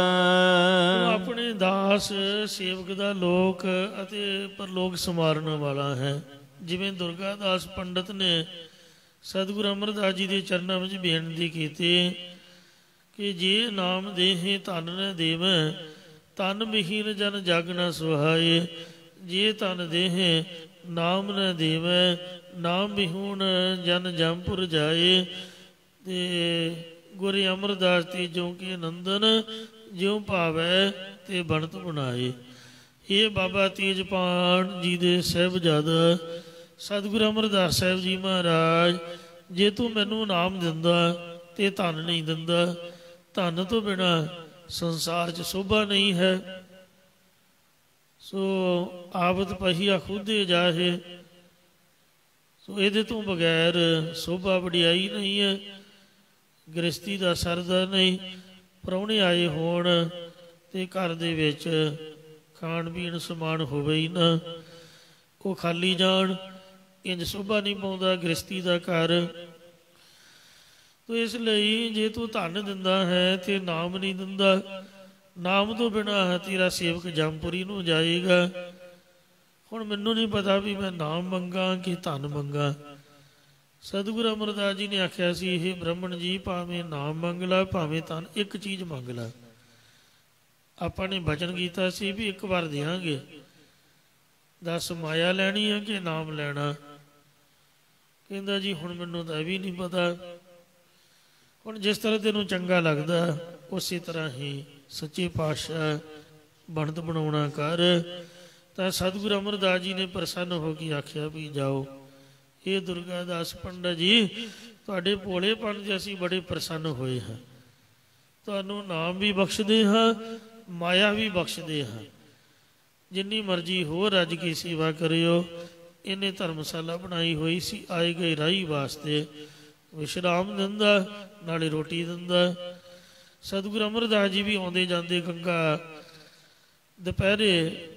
ਆਪਣੇ ਦਾਸ ਸੇਵਕ ਦਾ ਲੋਕ ਅਤੇ ਪਰਲੋਕ ਸਮਾਰਨ ਵਾਲਾ ਹੈ। ਜਿਵੇਂ ਦੁਰਗਾ ਦਾਸ ਪੰਡਤ ਨੇ ਸਤਿਗੁਰੂ ਅਮਰਦਾਸ ਜੀ ਦੇ ਚਰਨਾਂ ਵਿੱਚ ਬੇਨਤੀ ਕੀਤੀ ਕਿ ਜੇ ਨਾਮ ਦੇਹੇ ਧਨ ਨ ਦੇਵੈ, ਤਨ ਵਿਹੀਨ ਜਨ ਜਗ ਨ ਸੁਹਾਏ। ਜੇ ਧਨ ਦੇਹੇ ਨਾਮ ਨ ਦੇਵੈ, ਨਾਮ ਵਿਹੂਣ ਜਨ ਜੰਪੁਰ ਜਾਏ। ਤੇ ਗੁਰੂ ਅਮਰਦਾਸ ਤੇ ਜੋ ਕਿ ਨੰਦਨ ਜਿਉ ਭਾਵੈ ਤੇ ਬਣਤ ਬਣਾਏ। ਇਹ ਬਾਬਾ ਤੇਜਪਾਨ ਜੀ ਦੇ ਸਾਹਿਬਜ਼ਾਦਾ ਸਤਿਗੁਰੂ ਅਮਰਦਾਸ ਸਾਹਿਬ ਜੀ ਮਹਾਰਾਜ, ਜੇ ਤੂੰ ਮੈਨੂੰ ਨਾਮ ਦਿੰਦਾ ਤੇ ਧਨ ਨਹੀਂ ਦਿੰਦਾ, ਧਨ ਤੋਂ ਬਿਨਾਂ ਸੰਸਾਰ 'ਚ ਸ਼ੋਭਾ ਨਹੀਂ ਹੈ। ਸੋ ਆਵਤ ਪਹੀਆ ਖੁਦੇ ਜਾਹੇ। ਸੋ ਇਹਦੇ ਤੋਂ ਬਗੈਰ ਸ਼ੋਭਾ ਵਡਿਆਈ ਨਹੀਂ ਹੈ, ਗ੍ਰਸਤੀ ਦਾ ਸਰਦਾ ਨਹੀਂ। ਪ੍ਰਾਹੁਣੇ ਆਏ ਹੋਣ ਤੇ ਘਰ ਦੇ ਵਿੱਚ ਖਾਣ ਪੀਣ ਸਮਾਨ ਹੋਵੇ ਹੀ ਨਾ, ਉਹ ਖਾਲੀ ਜਾਣ, ਇੰਝ ਸ਼ੋਭਾ ਨਹੀਂ ਪਾਉਂਦਾ ਗ੍ਰਸਤੀ ਦਾ ਘਰ। ਤੋ ਇਸ ਲਈ ਜੇ ਤੂੰ ਧਨ ਦਿੰਦਾ ਹੈ ਤੇ ਨਾਮ ਨਹੀਂ ਦਿੰਦਾ, ਨਾਮ ਤੋਂ ਬਿਨਾਂ ਤੇਰਾ ਸੇਵਕ ਜੰਮਪੁਰੀ ਨੂੰ ਜਾਏਗਾ। ਹੁਣ ਮੈਨੂੰ ਨਹੀਂ ਪਤਾ ਵੀ ਮੈਂ ਨਾਮ ਮੰਗਾ ਕਿ ਧਨ ਮੰਗਾ। ਸਤਿਗੁਰੂ ਅਮਰਦਾਸ ਜੀ ਨੇ ਆਖਿਆ ਸੀ, ਇਹ ਬ੍ਰਾਹਮਣ ਜੀ, ਭਾਵੇਂ ਨਾਮ ਮੰਗ ਲਾ ਭਾਵੇਂ ਧਨ, ਇੱਕ ਚੀਜ਼ ਮੰਗ ਲਾ। ਆਪਾਂ ਨੇ ਬਚਨ ਕੀਤਾ ਸੀ ਵੀ ਇੱਕ ਵਾਰ ਦਿਆਂਗੇ। ਦੱਸ ਮਾਇਆ ਲੈਣੀ ਹੈ ਕਿ ਨਾਮ ਲੈਣਾ? ਕਹਿੰਦਾ ਜੀ ਹੁਣ ਮੈਨੂੰ ਤਾਂ ਵੀ ਨਹੀਂ ਪਤਾ। ਹੁਣ ਜਿਸ ਤਰ੍ਹਾਂ ਤੈਨੂੰ ਚੰਗਾ ਲੱਗਦਾ ਉਸੇ ਤਰ੍ਹਾਂ ਹੀ ਸੱਚੇ ਪਾਤਸ਼ਾਹ ਬਣਤ ਬਣਾਉਣਾ ਕਰ। ਤਾਂ ਸਤਿਗੁਰੂ ਅਮਰਦਾਸ ਜੀ ਨੇ ਪ੍ਰਸੰਨ ਹੋ ਕੇ ਆਖਿਆ ਵੀ ਜਾਓ, ਇਹ ਦੁਰਗਾ ਦਾਸ ਪੰਡਤ ਜੀ, ਤੁਹਾਡੇ ਭੋਲੇਪਣ 'ਚ ਅਸੀਂ ਬੜੇ ਪ੍ਰਸੰਨ ਹੋਏ ਹਾਂ, ਤੁਹਾਨੂੰ ਨਾਮ ਵੀ ਬਖਸ਼ਦੇ ਹਾਂ, ਮਾਇਆ ਵੀ ਬਖਸ਼ਦੇ ਹਾਂ, ਜਿੰਨੀ ਮਰਜ਼ੀ ਹੋਰ ਰੱਜ ਕੇ ਸੇਵਾ ਕਰਿਓ। ਇਹਨੇ ਧਰਮਸ਼ਾਲਾ ਬਣਾਈ ਹੋਈ ਸੀ, ਆਏ ਗਏ ਰਾਹੀ ਵਾਸਤੇ ਵਿਸ਼ਰਾਮ ਦਿੰਦਾ, ਨਾਲੇ ਰੋਟੀ ਦਿੰਦਾ। ਸਤਿਗੁਰੂ ਅਮਰਦਾਸ ਜੀ ਵੀ ਆਉਂਦੇ ਜਾਂਦੇ ਗੰਗਾ ਦੁਪਹਿਰੇ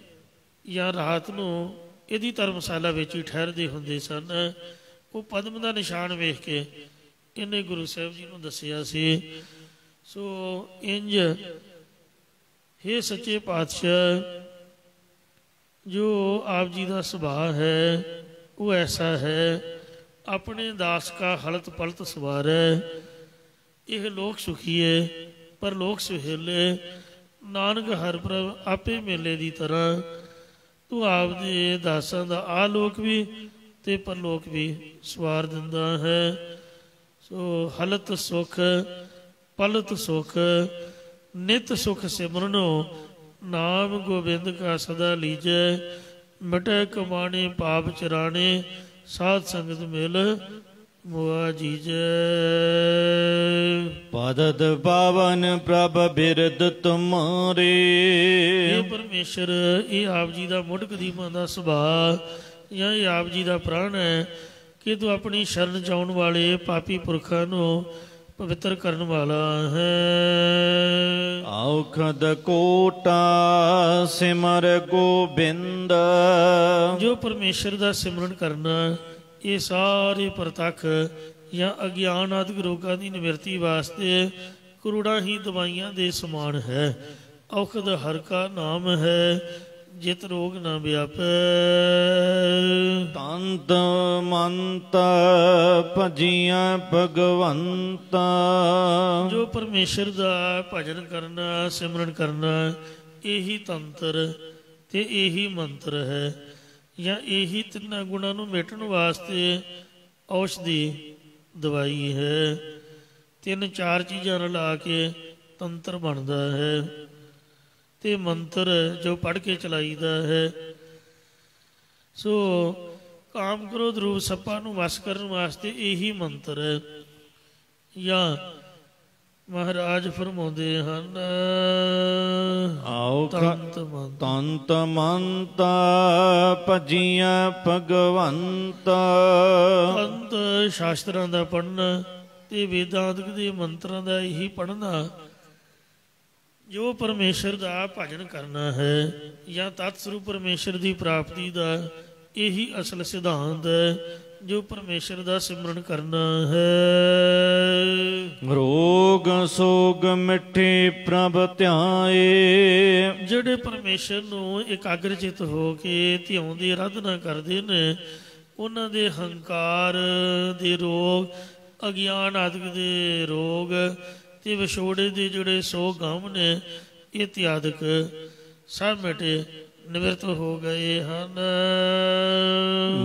ਜਾਂ ਰਾਤ ਨੂੰ ਇਹਦੀ ਧਰਮਸ਼ਾਲਾ ਵਿੱਚ ਹੀ ਠਹਿਰਦੇ ਹੁੰਦੇ ਸਨ। ਉਹ ਪਦਮ ਦਾ ਨਿਸ਼ਾਨ ਵੇਖ ਕੇ ਇਹਨੇ ਗੁਰੂ ਸਾਹਿਬ ਜੀ ਨੂੰ ਦੱਸਿਆ ਸੀ। ਸੋ ਇੰਜ ਹੇ ਸੱਚੇ ਪਾਤਸ਼ਾਹ, ਜੋ ਆਪ ਜੀ ਦਾ ਸੁਭਾਅ ਹੈ ਉਹ ਐਸਾ ਹੈ, ਆਪਣੇ ਦਾਸ ਕਾ ਹਲਤ ਪਲਤ ਸਵਾਰੈ। ਇਹ ਲੋਕ ਸੁਖੀਏ ਪਰ ਲੋਕ ਸੁਹੇਲੇ, ਨਾਨਕ ਹਰਿ ਪ੍ਰਭ ਆਪੇ ਮੇਲੇ ਦੀ ਤਰ੍ਹਾਂ। ਤੂੰ ਆਪਦੇ ਦਾਸਾਂ ਦਾ ਆਲੋਕ ਵੀ ਤੇ ਪਰਲੋਕ ਵੀ ਸਵਾਰ ਦਿੰਦਾ ਹੈ। ਸੋ ਹਲਤ ਸੁਖ ਪਲਤ ਸੁਖ ਨਿਤ ਸੁਖ ਸਿਮਰਨੋ, ਨਾਮ ਗੋਬਿੰਦ ਕਾ ਸਦਾ ਲੀਜੈ। ਮਿਟੈ ਕਮਾਣੇ ਪਾਪ ਚਰਾਣੇ, ਸਾਧ ਸੰਗਤ ਮਿਲ ਮੁਆ ਜੀਜੈ। ਪਦਤ ਪਾਵਨ ਪ੍ਰਭ ਬਿਰਦ ਤੁਮਾਰੇ। ਇਹ ਪਰਮੇਸ਼ਰ, ਇਹ ਆਪ ਜੀ ਦਾ ਮੁੱਢ ਕਦੀਮਾਂ ਦਾ ਸੁਭਾਅ ਜਾਂ ਇਹ ਆਪ ਜੀ ਦਾ ਪ੍ਰਾਣ ਹੈ ਕਿ ਤੂੰ ਆਪਣੀ ਸ਼ਰਨ ਜਾਉਣ ਵਾਲੇ ਪਾਪੀ ਪੁਰਖਾਂ ਨੂੰ ਪਵਿੱਤਰ ਕਰਨ ਵਾਲਾ ਹੈ। ਔਖਦ ਕੋਟਾ ਸਿਮਰ ਗੋਬਿੰਦ। ਜੋ ਪਰਮੇਸ਼ਰ ਦਾ ਸਿਮਰਨ ਕਰਨਾ, ਇਹ ਸਾਰੇ ਪ੍ਰਤੱਖ ਜਾਂ ਅਗਿਆਨ ਆਦਿਕ ਰੋਗਾਂ ਦੀ ਨਿਵਰਤੀ ਵਾਸਤੇ ਕਰੋੜਾਂ ਹੀ ਦਵਾਈਆਂ ਦੇ ਸਮਾਨ ਹੈ। ਔਖਦ ਹਰਿ ਕਾ ਨਾਮ ਹੈ, ਜਿਤ ਰੋਗ ਨਾ ਵਿਆਪੈ। ਤੰਤ ਮੰਤ ਭਜੀਆਂ ਭਗਵੰਤਾ। ਜੋ ਪਰਮੇਸ਼ਰ ਦਾ ਭਜਨ ਕਰਨਾ, ਸਿਮਰਨ ਕਰਨਾ, ਇਹੀ ਤੰਤਰ ਤੇ ਇਹੀ ਮੰਤਰ ਹੈ, ਜਾਂ ਇਹੀ ਤਿੰਨਾਂ ਗੁਣਾਂ ਨੂੰ ਮਿਟਣ ਵਾਸਤੇ ਔਸ਼ਧੀ ਦਵਾਈ ਹੈ। ਤਿੰਨ ਚਾਰ ਚੀਜ਼ਾਂ ਰਲਾ ਕੇ ਤੰਤਰ ਬਣਦਾ ਹੈ, ਤੇ ਮੰਤਰ ਜੋ ਪੜ੍ਹ ਕੇ ਚਲਾਈਦਾ ਹੈ। ਸੋ ਕਾਮ ਕ੍ਰੋਧ ਰੂਪ ਸੱਪਾਂ ਨੂੰ ਵਸ ਕਰਨ ਵਾਸਤੇ ਇਹੀ ਮੰਤਰ ਹੈ। ਜਾਂ ਮਹਾਰਾਜ ਫਰਮਾਉਂਦੇ ਹਨ, ਤੰਤ ਮੰਤ ਭਜੀਆਂ ਭਗਵੰਤਾ। ਤੰਤ ਸ਼ਾਸਤਰਾਂ ਦਾ ਪੜ੍ਹਨਾ ਤੇ ਵੇਦਾਂਤਿਕ ਦੇ ਮੰਤਰਾਂ ਦਾ ਇਹੀ ਪੜ੍ਹਨਾ। ਜੋ ਪਰਮੇਸ਼ਰ ਦਾ ਭਜਨ ਕਰਨਾ ਹੈ ਜਾਂ ਤਤ ਸਰੂਪ ਪਰਮੇਸ਼ਰ ਦੀ ਪ੍ਰਾਪਤੀ ਦਾ ਇਹੀ ਅਸਲ ਸਿਧਾਂਤ ਹੈ। ਜੋ ਪਰਮੇਸ਼ਰ ਦਾ ਸਿਮਰਨ ਕਰਨਾ ਹੈ। ਰੋਗ ਸੋਗ ਮਿੱਠੇ ਪ੍ਰਭ ਧਿਆਏ। ਜਿਹੜੇ ਪਰਮੇਸ਼ਰ ਨੂੰ ਇਕਾਗਰ ਚਿਤ ਹੋ ਕੇ ਧਿਆਉਂਦੇ ਅਰਾਧਨਾ ਕਰਦੇ ਨੇ, ਉਹਨਾਂ ਦੇ ਹੰਕਾਰ ਦੇ ਰੋਗ, ਅਗਿਆਨ ਆਦਿਕ ਦੇ ਰੋਗ ਤੇ ਵਿਛੋੜੇ ਦੇ ਜਿਹੜੇ ਸੋ ਗਮ ਨੇ, ਇਹ ਤਿਆਦਕ ਸਭ ਮਿਟੇ ਨਿਵਰਤ ਹੋ ਗਏ ਹਨ।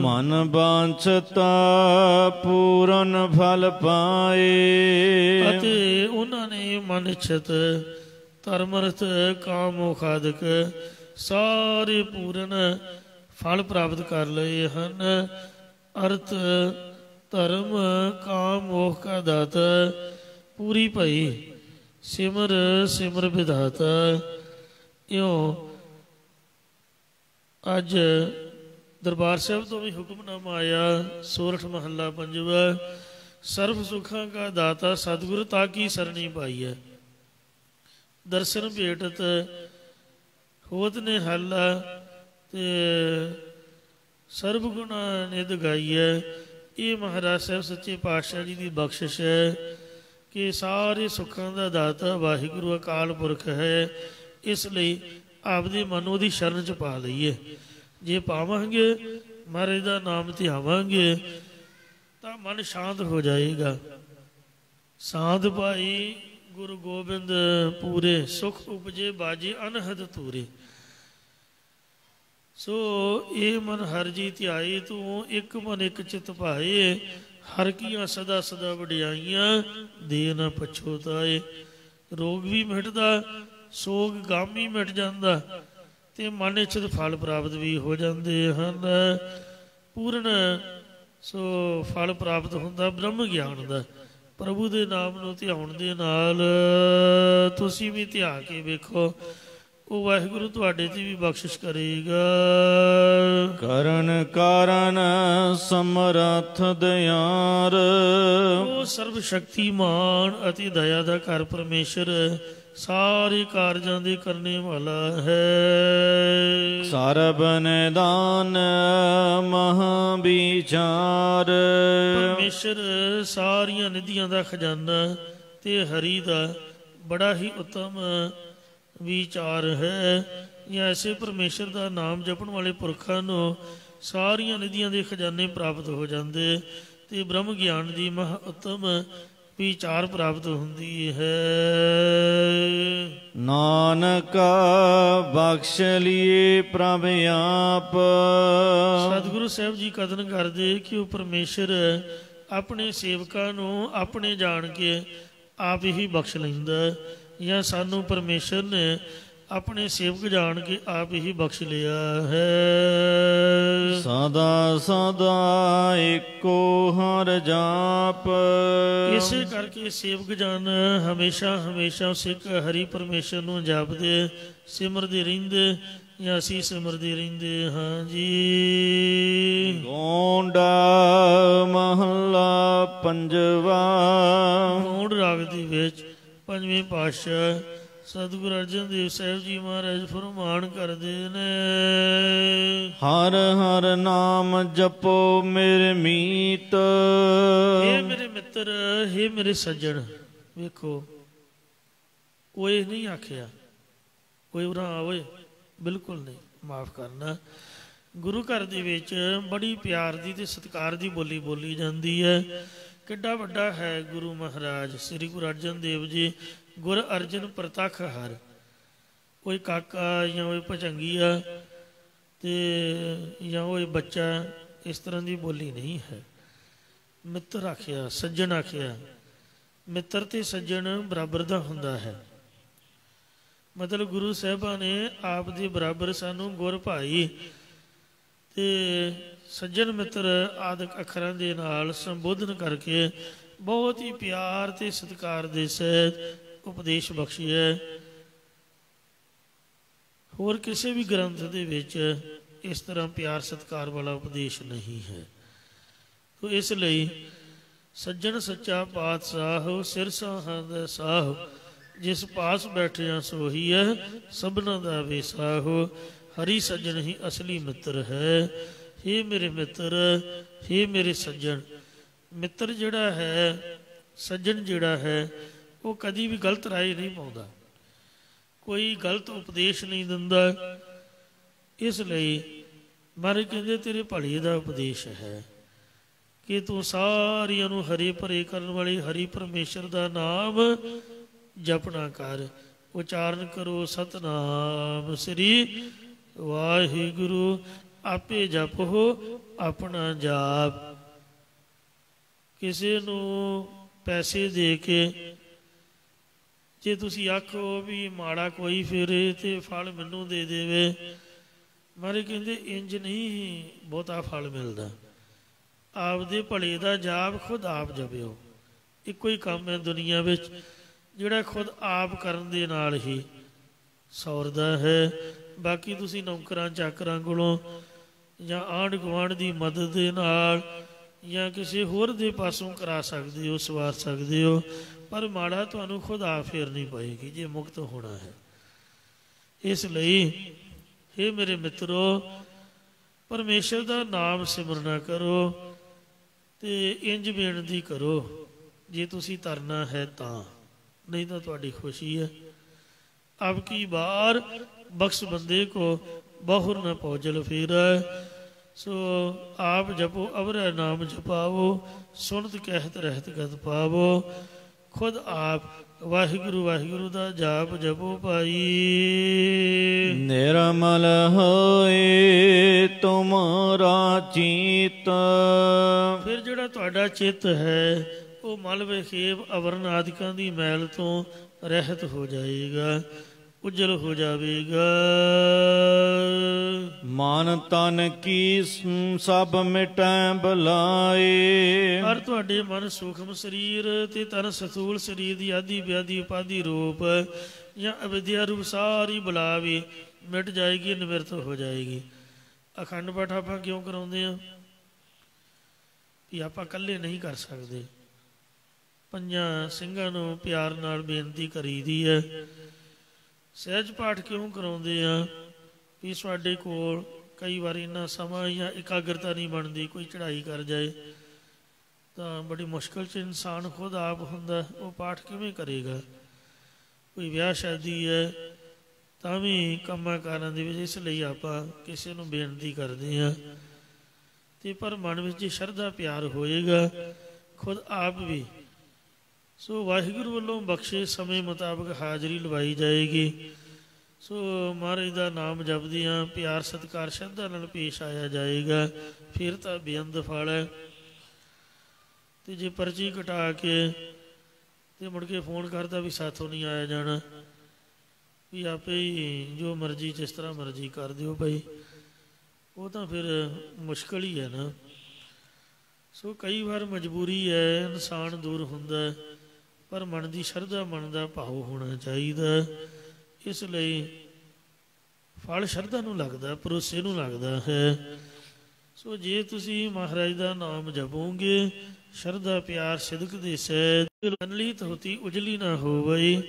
ਮਨ ਬਾਂਛਤਾ ਪੂਰਨ ਫਲ ਪਾਏ। ਅਤੇ ਉਹਨਾਂ ਨੇ ਮਨ ਇੱਛਤ ਧਰਮ ਅਰਥ ਕਾਮ ਮੋਖ ਆਦਿਕ ਸਾਰੇ ਪੂਰਨ ਫਲ ਪ੍ਰਾਪਤ ਕਰ ਲਏ ਹਨ। ਅਰਥ ਧਰਮ ਕਾਮ ਮੋਖ ਕਾ ਦਾਤਾ, ਪੂਰੀ ਭਈ ਸਿਮਰ ਸਿਮਰ ਵਿਧਾਤਾ। ਇਉਂ ਅੱਜ ਦਰਬਾਰ ਸਾਹਿਬ ਤੋਂ ਵੀ ਹੁਕਮਨਾਮਾ ਆਇਆ, ਸੋਰਠ ਮਹੱਲਾ ਪੰਜਵਾ। ਸਰਬ ਸੁੱਖਾਂ ਕਾ ਦਾਤਾ ਸਤਿਗੁਰ ਤਾਕੀ ਸਰਣੀ ਪਾਈ ਹੈ। ਦਰਸ਼ਨ ਭੇਟਤ ਹੋਤ ਨੇ ਹੱਲਾ, ਤੇ ਸਰਬ ਗੁਣਾ ਨਿਧ ਗਾਈ ਹੈ। ਇਹ ਮਹਾਰਾਜ ਸਾਹਿਬ ਸੱਚੇ ਪਾਤਸ਼ਾਹ ਜੀ ਦੀ ਬਖਸ਼ਿਸ਼ ਹੈ ਕਿ ਸਾਰੇ ਸੁੱਖਾਂ ਦਾ ਦਾਤਾ ਵਾਹਿਗੁਰੂ ਅਕਾਲ ਪੁਰਖ ਹੈ। ਇਸ ਲਈ ਆਪਦੇ ਮਨ ਉਹਦੀ ਸ਼ਰਨ 'ਚ ਪਾ ਲਈਏ। ਜੇ ਪਾਵਾਂਗੇ, ਮਹਾਰਾਜ ਦਾ ਨਾਮ ਧਿਆਵਾਂਗੇ, ਤਾਂ ਮਨ ਸ਼ਾਂਤ ਹੋ ਜਾਏਗਾ। ਸਾਧ ਭਾਈ ਗੁਰੂ ਗੋਬਿੰਦ ਪੂਰੇ, ਸੁਖ ਉਪਜੇ ਬਾਜੇ ਅਨਹਦ ਤੂਰੇ। ਸੋ ਇਹ ਮਨ ਹਰਿ ਜੀ ਧਿਆਏ, ਤੂੰ ਇੱਕ ਮਨ ਇੱਕ ਚਿਤ ਭਾਏ। ਹਰਿ ਕੀਆਂ ਸਦਾ ਸਦਾ ਵਡਿਆਈਆਂ, ਦੇ ਨਾ ਪਛੋਤਾਏ। ਰੋਗ ਵੀ ਮਿਟਦਾ, ਸੋਗ ਗਮ ਵੀ ਮਿਟ ਜਾਂਦਾ, ਤੇ ਮਨ ਇੱਛਤ ਫਲ ਪ੍ਰਾਪਤ ਵੀ ਹੋ ਜਾਂਦੇ ਹਨ। ਪੂਰਨ ਸੋ ਫਲ ਪ੍ਰਾਪਤ ਹੁੰਦਾ ਬ੍ਰਹਮ ਗਿਆਨ ਦਾ। ਪ੍ਰਭੂ ਦੇ ਨਾਮ ਨੂੰ ਧਿਆਉਣ ਦੇ ਨਾਲ ਤੁਸੀਂ ਵੀ ਧਿਆ ਕੇ ਵੇਖੋ, ਉਹ ਵਾਹਿਗੁਰੂ ਤੁਹਾਡੇ ਤੇ ਵੀ ਬਖਸ਼ਿਸ਼ ਕਰੇਗਾ। ਕਰਨ ਕਾਰਨ ਸਮਰੱਥ ਦਿਆਰ, ਉਹ ਸਰਬ ਸ਼ਕਤੀਮਾਨ ਅਤੇ ਦਇਆ ਦਾ ਘਰ ਪਰਮੇਸ਼ਰ ਸਾਰੇ ਕਾਰਜਾਂ ਦੇ ਕਰਨੇ ਵਾਲਾ ਹੈ। ਸਰਬ ਨਿਦਾਨ ਮਹਾ ਵਿਚਾਰ, ਪਰਮੇਸ਼ਰ ਸਾਰੀਆਂ ਨਿਧੀਆਂ ਦਾ ਖਜ਼ਾਨਾ ਤੇ ਹਰੀ ਦਾ ਬੜਾ ਹੀ ਉੱਤਮ ਵਿਚਾਰ ਹੈ। ਐਸੇ ਪਰਮੇਸ਼ਰ ਦਾ ਨਾਮ ਜਪਣ ਵਾਲੇ ਪੁਰਖਾਂ ਨੂੰ ਸਾਰੀਆਂ ਨਿਧੀਆਂ ਦੇ ਖਜ਼ਾਨੇ ਪ੍ਰਾਪਤ ਹੋ ਜਾਂਦੇ ਤੇ ਬ੍ਰਹਮ ਗਿਆਨ ਦੀ ਮਹਾ ਉੱਤਮ ਵਿਚਾਰ ਪ੍ਰਾਪਤ ਹੁੰਦੀ ਹੈ। ਨਾਨਕ ਬਖਸ਼ ਲਿਏ ਪ੍ਰਭ ਆਪ, ਸਤਿਗੁਰੂ ਸਾਹਿਬ ਜੀ ਕਥਨ ਕਰਦੇ ਕਿ ਉਹ ਪਰਮੇਸ਼ਰ ਆਪਣੇ ਸੇਵਕਾਂ ਨੂੰ ਆਪਣੇ ਜਾਣ ਕੇ ਆਪ ਹੀ ਬਖਸ਼ ਲੈਂਦਾ, ਜਾਂ ਸਾਨੂੰ ਪਰਮੇਸ਼ਰ ਨੇ ਆਪਣੇ ਸੇਵਕ ਜਾਣ ਕੇ ਆਪ ਹੀ ਬਖਸ਼ ਲਿਆ ਹੈ। ਸਦਾ ਸਦਾ ਏਕੋ ਹਰ ਜਾਪ, ਇਸੇ ਕਰਕੇ ਸੇਵਕ ਜਨ ਹਮੇਸ਼ਾ ਹਮੇਸ਼ਾ ਸਿੱਖ ਹਰੀ ਪਰਮੇਸ਼ਰ ਨੂੰ ਜਪਦੇ ਸਿਮਰਦੇ ਰਹਿੰਦੇ, ਜਾਂ ਅਸੀਂ ਸਿਮਰਦੇ ਰਹਿੰਦੇ ਹਾਂ ਜੀ। ਗੋਂਡਾ ਮਹੱਲਾ ਪੰਜਵਾ। ਗੌਂਡ ਰਾਗ ਦੇ ਵਿੱਚ ਪੰਜਵੇਂ ਪਾਤਸ਼ਾਹ ਸਤਿਗੁਰੂ ਅਰਜਨ ਦੇਵ ਸਾਹਿਬ ਜੀ ਮਹਾਰਾਜ ਫਰਮਾਨ ਕਰਦੇ ਨੇ, ਹਰ ਹਰ ਨਾਮ ਜਪੋ ਮੇਰੇ ਮੀਤ। ਹੇ ਮੇਰੇ ਮਿੱਤਰ, ਹੇ ਮੇਰੇ ਸੱਜਣ, ਵੇਖੋ ਓਏ ਨਹੀਂ ਆਖਿਆ, ਓਏ ਉਰਾਂ ਓਏ, ਬਿਲਕੁਲ ਨਹੀਂ, ਮਾਫ ਕਰਨਾ। ਗੁਰੂ ਘਰ ਦੇ ਵਿੱਚ ਬੜੀ ਪਿਆਰ ਦੀ ਤੇ ਸਤਿਕਾਰ ਦੀ ਬੋਲੀ ਬੋਲੀ ਜਾਂਦੀ ਹੈ। ਕਿੱਡਾ ਵੱਡਾ ਹੈ ਗੁਰੂ ਮਹਾਰਾਜ ਸ੍ਰੀ ਗੁਰੂ ਅਰਜਨ ਦੇਵ ਜੀ, ਗੁਰ ਅਰਜਨ ਪ੍ਰਤੱਖ ਹਰ। ਕੋਈ ਕਾਕਾ ਜਾਂ ਕੋਈ ਭਜੰਗੀਆ ਤੇ ਜਾਂ ਕੋਈ ਬੱਚਾ, ਇਸ ਤਰ੍ਹਾਂ ਦੀ ਬੋਲੀ ਨਹੀਂ ਹੈ। ਮਿੱਤਰ ਆਖਿਆ, ਸੱਜਣ ਆਖਿਆ। ਮਿੱਤਰ ਤੇ ਸੱਜਣ ਬਰਾਬਰ ਦਾ ਹੁੰਦਾ ਹੈ। ਮਤਲਬ ਗੁਰੂ ਸਾਹਿਬਾਂ ਨੇ ਆਪ ਦੇ ਬਰਾਬਰ ਸਾਨੂੰ ਗੁਰ ਭਾਈ ਤੇ ਸੱਜਣ ਮਿੱਤਰ ਆਦਿਕ ਅੱਖਰਾਂ ਦੇ ਨਾਲ ਸੰਬੋਧਨ ਕਰਕੇ ਬਹੁਤ ਹੀ ਪਿਆਰ ਤੇ ਸਤਿਕਾਰ ਦੇ ਸਹਿਤ ਉਪਦੇਸ਼ ਬਖਸ਼ਿਆ। ਹੋਰ ਕਿਸੇ ਵੀ ਗ੍ਰੰਥ ਦੇ ਵਿੱਚ ਇਸ ਤਰ੍ਹਾਂ ਪਿਆਰ ਸਤਿਕਾਰ ਵਾਲਾ ਉਪਦੇਸ਼ ਨਹੀਂ ਹੈ। ਤੋ ਇਸ ਲਈ ਸੱਜਣ ਸੱਚਾ ਪਾਤਸ਼ਾਹ ਸਿਰ ਸਾਹਾਂ ਦਾ ਸਾਹ, ਜਿਸ ਪਾਸ ਬੈਠਿਆ ਸੋਹੀ ਹੈ ਸਭਨਾਂ ਦਾ ਵੇਸਾਹੋ। ਹਰੀ ਸੱਜਣ ਹੀ ਅਸਲੀ ਮਿੱਤਰ ਹੈ। ਹੇ ਮੇਰੇ ਮਿੱਤਰ, ਹੇ ਮੇਰੇ ਸੱਜਣ। ਮਿੱਤਰ ਜਿਹੜਾ ਹੈ, ਸੱਜਣ ਜਿਹੜਾ ਹੈ, ਉਹ ਕਦੀ ਵੀ ਗਲਤ ਰਾਏ ਨਹੀਂ ਪਾਉਂਦਾ, ਕੋਈ ਗਲਤ ਉਪਦੇਸ਼ ਨਹੀਂ ਦਿੰਦਾ। ਇਸ ਲਈ ਮਹਾਰਾਜ ਕਹਿੰਦੇ ਤੇਰੇ ਭਲੇ ਦਾ ਉਪਦੇਸ਼ ਹੈ ਕਿ ਤੂੰ ਸਾਰਿਆਂ ਨੂੰ ਹਰੇ ਭਰੇ ਕਰਨ ਵਾਲੇ ਹਰੀ ਪਰਮੇਸ਼ਰ ਦਾ ਨਾਮ ਜਪਣਾ ਕਰ। ਉਚਾਰਨ ਕਰੋ ਸਤਨਾਮ ਸ੍ਰੀ ਵਾਹਿਗੁਰੂ, ਆਪੇ ਜਪੋ ਆਪਣਾ ਜਾਪ। ਕਿਸੇ ਨੂੰ ਪੈਸੇ ਦੇ ਕੇ ਜੇ ਤੁਸੀਂ ਆਖੋ ਵੀ ਮਾੜਾ ਕੋਈ ਫਿਰੇ ਤੇ ਫਲ ਮੈਨੂੰ ਦੇ ਦੇਵੇ, ਮਾਰੇ ਕਹਿੰਦੇ ਇੰਜ ਨਹੀਂ ਬਹੁਤਾ ਫਲ ਮਿਲਦਾ। ਆਪਦੇ ਭਲੇ ਦਾ ਜਾਪ ਖੁਦ ਆਪ ਜਪਿਓ। ਇੱਕੋ ਹੀ ਕੰਮ ਹੈ ਦੁਨੀਆ ਵਿੱਚ ਜਿਹੜਾ ਖੁਦ ਆਪ ਕਰਨ ਦੇ ਨਾਲ ਹੀ ਸੌਰਦਾ ਹੈ। ਬਾਕੀ ਤੁਸੀਂ ਨੌਕਰਾਂ ਚਾਕਰਾਂ ਕੋਲੋਂ ਜਾਂ ਆਂਢ ਗੁਆਂਢ ਦੀ ਮਦਦ ਦੇ ਨਾਲ ਜਾਂ ਕਿਸੇ ਹੋਰ ਦੇ ਪਾਸੋਂ ਕਰਾ ਸਕਦੇ ਹੋ, ਸਵਾਰ ਸਕਦੇ ਹੋ, ਪਰ ਮਾੜਾ ਤੁਹਾਨੂੰ ਖੁਦ ਆਪ ਫੇਰਨੀ ਪਏਗੀ ਜੇ ਮੁਕਤ ਹੋਣਾ ਹੈ। ਇਸ ਲਈ ਹੇ ਮੇਰੇ ਮਿੱਤਰੋ, ਪਰਮੇਸ਼ਰ ਦਾ ਨਾਮ ਸਿਮਰਨਾ ਕਰੋ ਤੇ ਇੰਜ ਬੇਨਤੀ ਕਰੋ ਜੇ ਤੁਸੀਂ ਤਰਨਾ ਹੈ ਤਾਂ, नहीं तो ਤੁਹਾਡੀ खुशी है। अब की बार बख्श बंदे को बहुर न पौजल फिर। सो आप जपो अवर नाम जपावो, सुनत कहत रहत गत पावो। खुद आप वाहिगुरु वाहिगुरु दा जाप जपो पाई। निर्मल होए तुमारा चित। फिर जिहड़ा तुहाडा चित है ਉਹ ਮਲ ਵਿਖੇਵ ਅਵਰਨ ਆਦਿਕਾਂ ਦੀ ਮੈਲ ਤੋਂ ਰਹਿਤ ਹੋ ਜਾਏਗਾ। ਉਜਲ ਹੋ ਜਾਵੇਗਾ। ਮਨ ਤਨ ਕੀ ਸਭ ਮਿਟੈ ਬਲਾਏ। ਹਰ ਤੁਹਾਡੇ ਮਨ ਸੂਖਮ ਸਰੀਰ ਤੇ ਤਨ ਸਥੂਲ ਸਰੀਰ ਦੀ ਆਦਿ ਵਿਆਧੀ ਉਪਾਧੀ ਰੂਪ ਜਾਂ ਅਵਿਦਿਆ ਰੂਪ ਸਾਰੀ ਬਲਾ ਵੀ ਮਿਟ ਜਾਏਗੀ, ਨਿਵਰਤ ਹੋ ਜਾਏਗੀ। ਅਖੰਡ ਪਾਠ ਆਪਾਂ ਕਿਉਂ ਕਰਾਉਂਦੇ ਆ? ਵੀ ਆਪਾਂ ਇਕੱਲੇ ਨਹੀਂ ਕਰ ਸਕਦੇ। ਪੰਜਾਂ ਸਿੰਘਾਂ ਨੂੰ ਪਿਆਰ ਨਾਲ ਬੇਨਤੀ ਕਰੀਦੀ ਹੈ। ਸਹਿਜ ਪਾਠ ਕਿਉਂ ਕਰਾਉਂਦੇ ਆ? ਵੀ ਸਾਡੇ ਕੋਲ ਕਈ ਵਾਰੀ ਇੰਨਾ ਸਮਾਂ ਜਾਂ ਇਕਾਗਰਤਾ ਨਹੀਂ ਬਣਦੀ, ਕੋਈ ਚੜ੍ਹਾਈ ਕਰ ਜਾਏ ਤਾਂ ਬੜੀ ਮੁਸ਼ਕਿਲ 'ਚ ਇਨਸਾਨ ਖੁਦ ਆਪ ਹੁੰਦਾ, ਉਹ ਪਾਠ ਕਿਵੇਂ ਕਰੇਗਾ? ਕੋਈ ਵਿਆਹ ਸ਼ਾਦੀ ਹੈ ਤਾਂ ਵੀ ਕੰਮਾਂ ਕਾਰਾਂ ਦੇ ਵਿੱਚ, ਇਸ ਲਈ ਆਪਾਂ ਕਿਸੇ ਨੂੰ ਬੇਨਤੀ ਕਰਦੇ ਹਾਂ। ਅਤੇ ਪਰ ਮਨ ਵਿੱਚ ਜੇ ਸ਼ਰਧਾ ਪਿਆਰ ਹੋਏਗਾ ਖੁਦ ਆਪ ਵੀ, ਸੋ ਵਾਹਿਗੁਰੂ ਵੱਲੋਂ ਬਖਸ਼ੇ ਸਮੇਂ ਮੁਤਾਬਕ ਹਾਜ਼ਰੀ ਲਵਾਈ ਜਾਏਗੀ। ਸੋ ਮਹਾਰਾਜ ਦਾ ਨਾਮ ਜਪਦਿਆਂ ਪਿਆਰ ਸਤਿਕਾਰ ਸ਼ਰਧਾ ਨਾਲ ਪੇਸ਼ ਆਇਆ ਜਾਏਗਾ, ਫਿਰ ਤਾਂ ਬੇਅੰਤ ਫਲ ਹੈ। ਅਤੇ ਜੇ ਪਰਚੀ ਕਟਾ ਕੇ ਅਤੇ ਮੁੜ ਕੇ ਫੋਨ ਕਰਦਾ ਵੀ ਸਾਥੋਂ ਨਹੀਂ ਆਇਆ ਜਾਣਾ, ਵੀ ਆਪੇ ਹੀ ਜੋ ਮਰਜ਼ੀ ਜਿਸ ਤਰ੍ਹਾਂ ਮਰਜ਼ੀ ਕਰ ਦਿਓ ਭਾਈ, ਉਹ ਤਾਂ ਫਿਰ ਮੁਸ਼ਕਿਲ ਹੀ ਹੈ ਨਾ। ਸੋ ਕਈ ਵਾਰ ਮਜਬੂਰੀ ਹੈ, ਇਨਸਾਨ ਦੂਰ ਹੁੰਦਾ, ਪਰ ਮਨ ਦੀ ਸ਼ਰਧਾ, ਮਨ ਦਾ ਭਾਵ ਹੋਣਾ ਚਾਹੀਦਾ। ਇਸ ਲਈ ਫਲ ਸ਼ਰਧਾ ਨੂੰ ਲੱਗਦਾ, ਭਰੋਸੇ ਨੂੰ ਲੱਗਦਾ ਹੈ। ਸੋ ਜੇ ਤੁਸੀਂ ਮਹਾਰਾਜ ਦਾ ਨਾਮ ਜਪੋਗੇ ਸ਼ਰਧਾ ਪਿਆਰ ਸਿਦਕ ਦੇ ਸਹਿਜ, ਅਨਲੀ ਧੋਤੀ ਉਜਲੀ ਨਾ ਹੋਵਈ,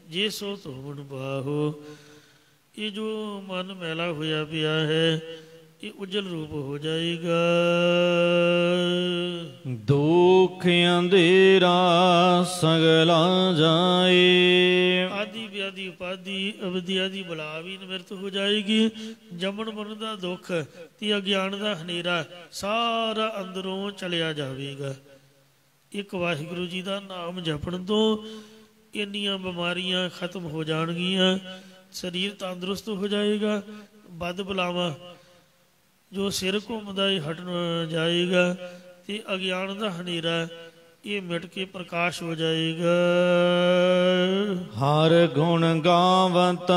ਜੇ ਸੋ ਧੋਵਣ ਪਾਹੋ। ਇਹ ਜੋ ਮਨ ਮੈਲਾ ਹੋਇਆ ਪਿਆ ਹੈ ਇਹ ਉਜਲ ਰੂਪ ਹੋ ਜਾਏਗਾ। ਦੁਖ ਅੰਧੇਰਾ ਸਗਲਾ ਜਾਏ। ਆਦਿ ਵਿਆਧੀ ਉਪਾਧੀ ਅਵਿਦਿਆ ਦੀ ਬਲਾ ਵੀ ਨਿਵਰਤ ਹੋ ਜਾਏਗੀ। ਜੰਮਣ ਮਰਨ ਦਾ ਦੁੱਖ ਤੇ ਅਗਿਆਨ ਦਾ ਹਨੇਰਾ ਸਾਰਾ ਅੰਦਰੋਂ ਚਲਿਆ ਜਾਵੇਗਾ। ਇੱਕ ਵਾਹਿਗੁਰੂ ਜੀ ਦਾ ਨਾਮ ਜਪਣ ਤੋਂ ਇੰਨੀਆਂ ਬਿਮਾਰੀਆਂ ਖਤਮ ਹੋ ਜਾਣਗੀਆਂ, ਸਰੀਰ ਤੰਦਰੁਸਤ ਹੋ ਜਾਏਗਾ, ਬਦ ਬਲਾਵਾਂ ਜੋ ਸਿਰ ਘੁੰਮਦਾ ਇਹ ਹਟ ਜਾਏਗਾ ਅਤੇ ਅਗਿਆਨ ਦਾ ਹਨੇਰਾ ਇਹ ਮਿਟ ਕੇ ਪ੍ਰਕਾਸ਼ ਹੋ ਜਾਏਗਾ। ਹਰ ਗੁਣ ਗਾਵਤ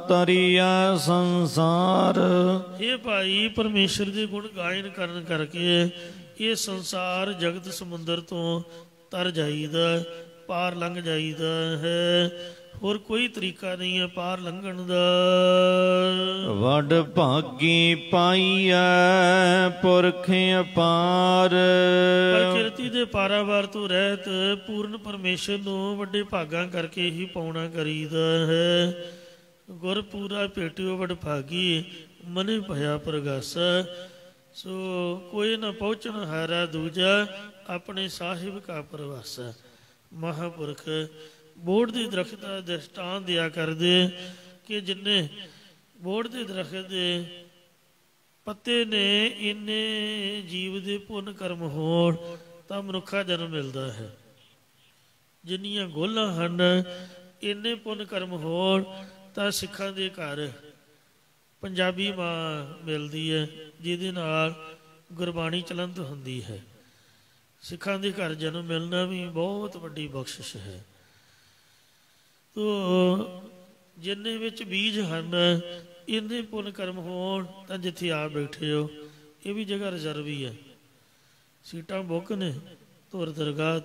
ਤਰੀਆ ਸੰਸਾਰ। ਇਹ ਭਾਈ ਪਰਮੇਸ਼ਰ ਦੇ ਗੁਣ ਗਾਇਨ ਕਰਨ ਕਰਕੇ ਇਹ ਸੰਸਾਰ ਜਗਤ ਸਮੁੰਦਰ ਤੋਂ ਤਰ ਜਾਈਦਾ, ਪਾਰ ਲੰਘ ਜਾਈਦਾ ਹੈ। ਹੋਰ ਕੋਈ ਤਰੀਕਾ ਨਹੀਂ ਹੈ ਪਾਰ ਲੰਘਣ ਦਾ। ਵੱਡ ਭਾਗੀ ਪਾਈਐ ਪੁਰਖ ਅਪਾਰ। ਪ੍ਰਕਿਰਤੀ ਦੇ ਪਾਰਾਵਾਰ ਤੋਂ ਰਹਿਤ ਪੂਰਨ ਪਰਮੇਸ਼ਰ ਨੂੰ ਵੱਡੇ ਭਾਗਾਂ ਕਰਕੇ ਹੀ ਪਾਉਣਾ ਕਰੀਦਾ ਹੈ। ਗੁਰ ਪੂਰਾ ਭੇਟਿਓ ਵਡ ਭਾਗੀ, ਮਨੇ ਭਇਆ ਪ੍ਰਗਾਸਾ। ਸੋ ਕੋਈ ਨਾ ਪਹੁੰਚਣ ਹਾਰਾ ਦੂਜਾ, ਆਪਣੇ ਸਾਹਿਬ ਕਾ ਪ੍ਰਵਾਸਾ। ਮਹਾਂਪੁਰਖ ਬੋਹੜ ਦੇ ਦਰਖਤ ਦਾ ਦ੍ਰਿਸ਼ਟਾਂਤ ਦਿਆ ਕਰਦੇ ਕਿ ਜਿੰਨੇ ਬੋਹੜ ਦੇ ਦਰਖਤ ਦੇ ਪੱਤੇ ਨੇ, ਇੰਨੇ ਜੀਵ ਦੇ ਪੁੰਨ ਕਰਮ ਹੋਣ ਤਾਂ ਮਨੁੱਖਾ ਜਨਮ ਮਿਲਦਾ ਹੈ। ਜਿੰਨੀਆਂ ਗੋਲਾਂ ਹਨ ਇੰਨੇ ਪੁੰਨ ਕਰਮ ਹੋਣ ਤਾਂ ਸਿੱਖਾਂ ਦੇ ਘਰ ਪੰਜਾਬੀ ਮਾਂ ਮਿਲਦੀ ਹੈ, ਜਿਹਦੇ ਨਾਲ ਗੁਰਬਾਣੀ ਚਲੰਤ ਹੁੰਦੀ ਹੈ। ਸਿੱਖਾਂ ਦੇ ਘਰ ਜਨਮ ਮਿਲਣਾ ਵੀ ਬਹੁਤ ਵੱਡੀ ਬਖਸ਼ਿਸ਼ ਹੈ। ਤੋ ਜਿੰਨੇ ਵਿੱਚ ਬੀਜ ਹਨ ਇੰਨੇ ਪੁੰਨ ਕਰਮ ਹੋਣ ਤਾਂ ਜਿੱਥੇ ਆ ਬੈਠੇ ਹੋ ਇਹ ਵੀ ਜਗ੍ਹਾ ਰਿਜ਼ਰਵ ਹੀ ਹੈ। ਸੀਟਾਂ ਬੁੱਕ ਨੇ। ਧੁਰ ਦਰਗਾਹ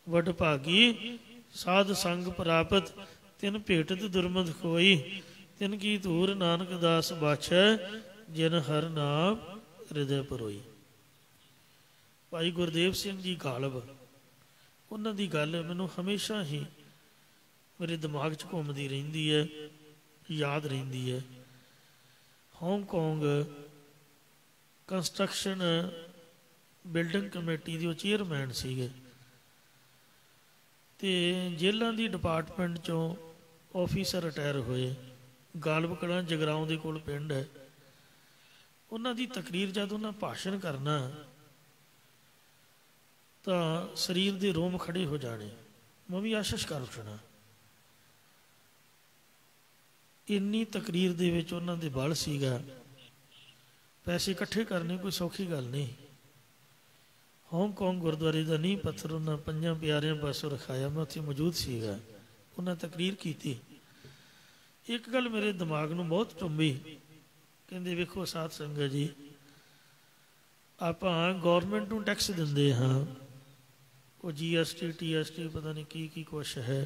ਵੱਡ ਭਾਗੀ ਸਾਧ ਸੰਗ ਪ੍ਰਾਪਤ, ਤਿਨ ਭੇਟਤ ਦੁਰਮਦ ਕੋਈ, ਤਿਨ ਕੀ ਧੂਰ ਨਾਨਕ ਦਾਸ ਬਾਛੈ, ਜਿਨ ਹਰ ਨਾਮ ਹਿਰਦੈ ਪਰੋਈ। ਭਾਈ ਗੁਰਦੇਵ ਸਿੰਘ ਜੀ ਗਾਲਬ, ਉਹਨਾਂ ਦੀ ਗੱਲ ਮੈਨੂੰ ਹਮੇਸ਼ਾ ਹੀ ਮੇਰੇ ਦਿਮਾਗ 'ਚ ਘੁੰਮਦੀ ਰਹਿੰਦੀ ਹੈ, ਯਾਦ ਰਹਿੰਦੀ ਹੈ। ਹਾਂਗਕਾਂਗ ਕੰਸਟਰਕਸ਼ਨ ਬਿਲਡਿੰਗ ਕਮੇਟੀ ਦੇ ਉਹ ਚੇਅਰਮੈਨ ਸੀਗੇ ਅਤੇ ਜੇਲ੍ਹਾਂ ਦੀ ਡਿਪਾਰਟਮੈਂਟ 'ਚੋਂ ਆਫਿਸਰ ਰਿਟਾਇਰ ਹੋਏ। ਗਾਲਬ ਕਲਾਂ ਜਗਰਾਓਂ ਦੇ ਕੋਲ ਪਿੰਡ ਹੈ। ਉਹਨਾਂ ਦੀ ਤਕਰੀਰ ਜਦ ਉਹਨਾਂ ਭਾਸ਼ਣ ਕਰਨਾ ਤਾਂ ਸਰੀਰ ਦੇ ਰੋਮ ਖੜੇ ਹੋ ਜਾਣੇ, ਮੈਂ ਵੀ ਆਸ਼ਿਸ਼ ਕਰ ਉੱਠਣਾ। ਇੰਨੀ ਤਕਰੀਰ ਦੇ ਵਿੱਚ ਉਹਨਾਂ ਦੇ ਬਲ ਸੀਗਾ। ਪੈਸੇ ਇਕੱਠੇ ਕਰਨੇ ਕੋਈ ਸੌਖੀ ਗੱਲ ਨਹੀਂ। ਹਾਂਗਕਾਂਗ ਗੁਰਦੁਆਰੇ ਦਾ ਨੀਂਹ ਪੱਥਰ ਉਹਨਾਂ ਪੰਜਾਂ ਪਿਆਰਿਆਂ ਪਾਸੋਂ ਰਖਾਇਆ। ਮੈਂ ਉੱਥੇ ਮੌਜੂਦ ਸੀਗਾ। ਉਹਨਾਂ ਤਕਰੀਰ ਕੀਤੀ ਇੱਕ ਗੱਲ ਮੇਰੇ ਦਿਮਾਗ ਨੂੰ ਬਹੁਤ ਚੁੰਬੀ। ਕਹਿੰਦੇ ਵੇਖੋ ਸਾਧ ਸੰਗਤ ਜੀ, ਆਪਾਂ ਗੌਰਮੈਂਟ ਨੂੰ ਟੈਕਸ ਦਿੰਦੇ ਹਾਂ, ਉਹ GST TST ਪਤਾ ਨਹੀਂ ਕੀ ਕੁਛ ਹੈ,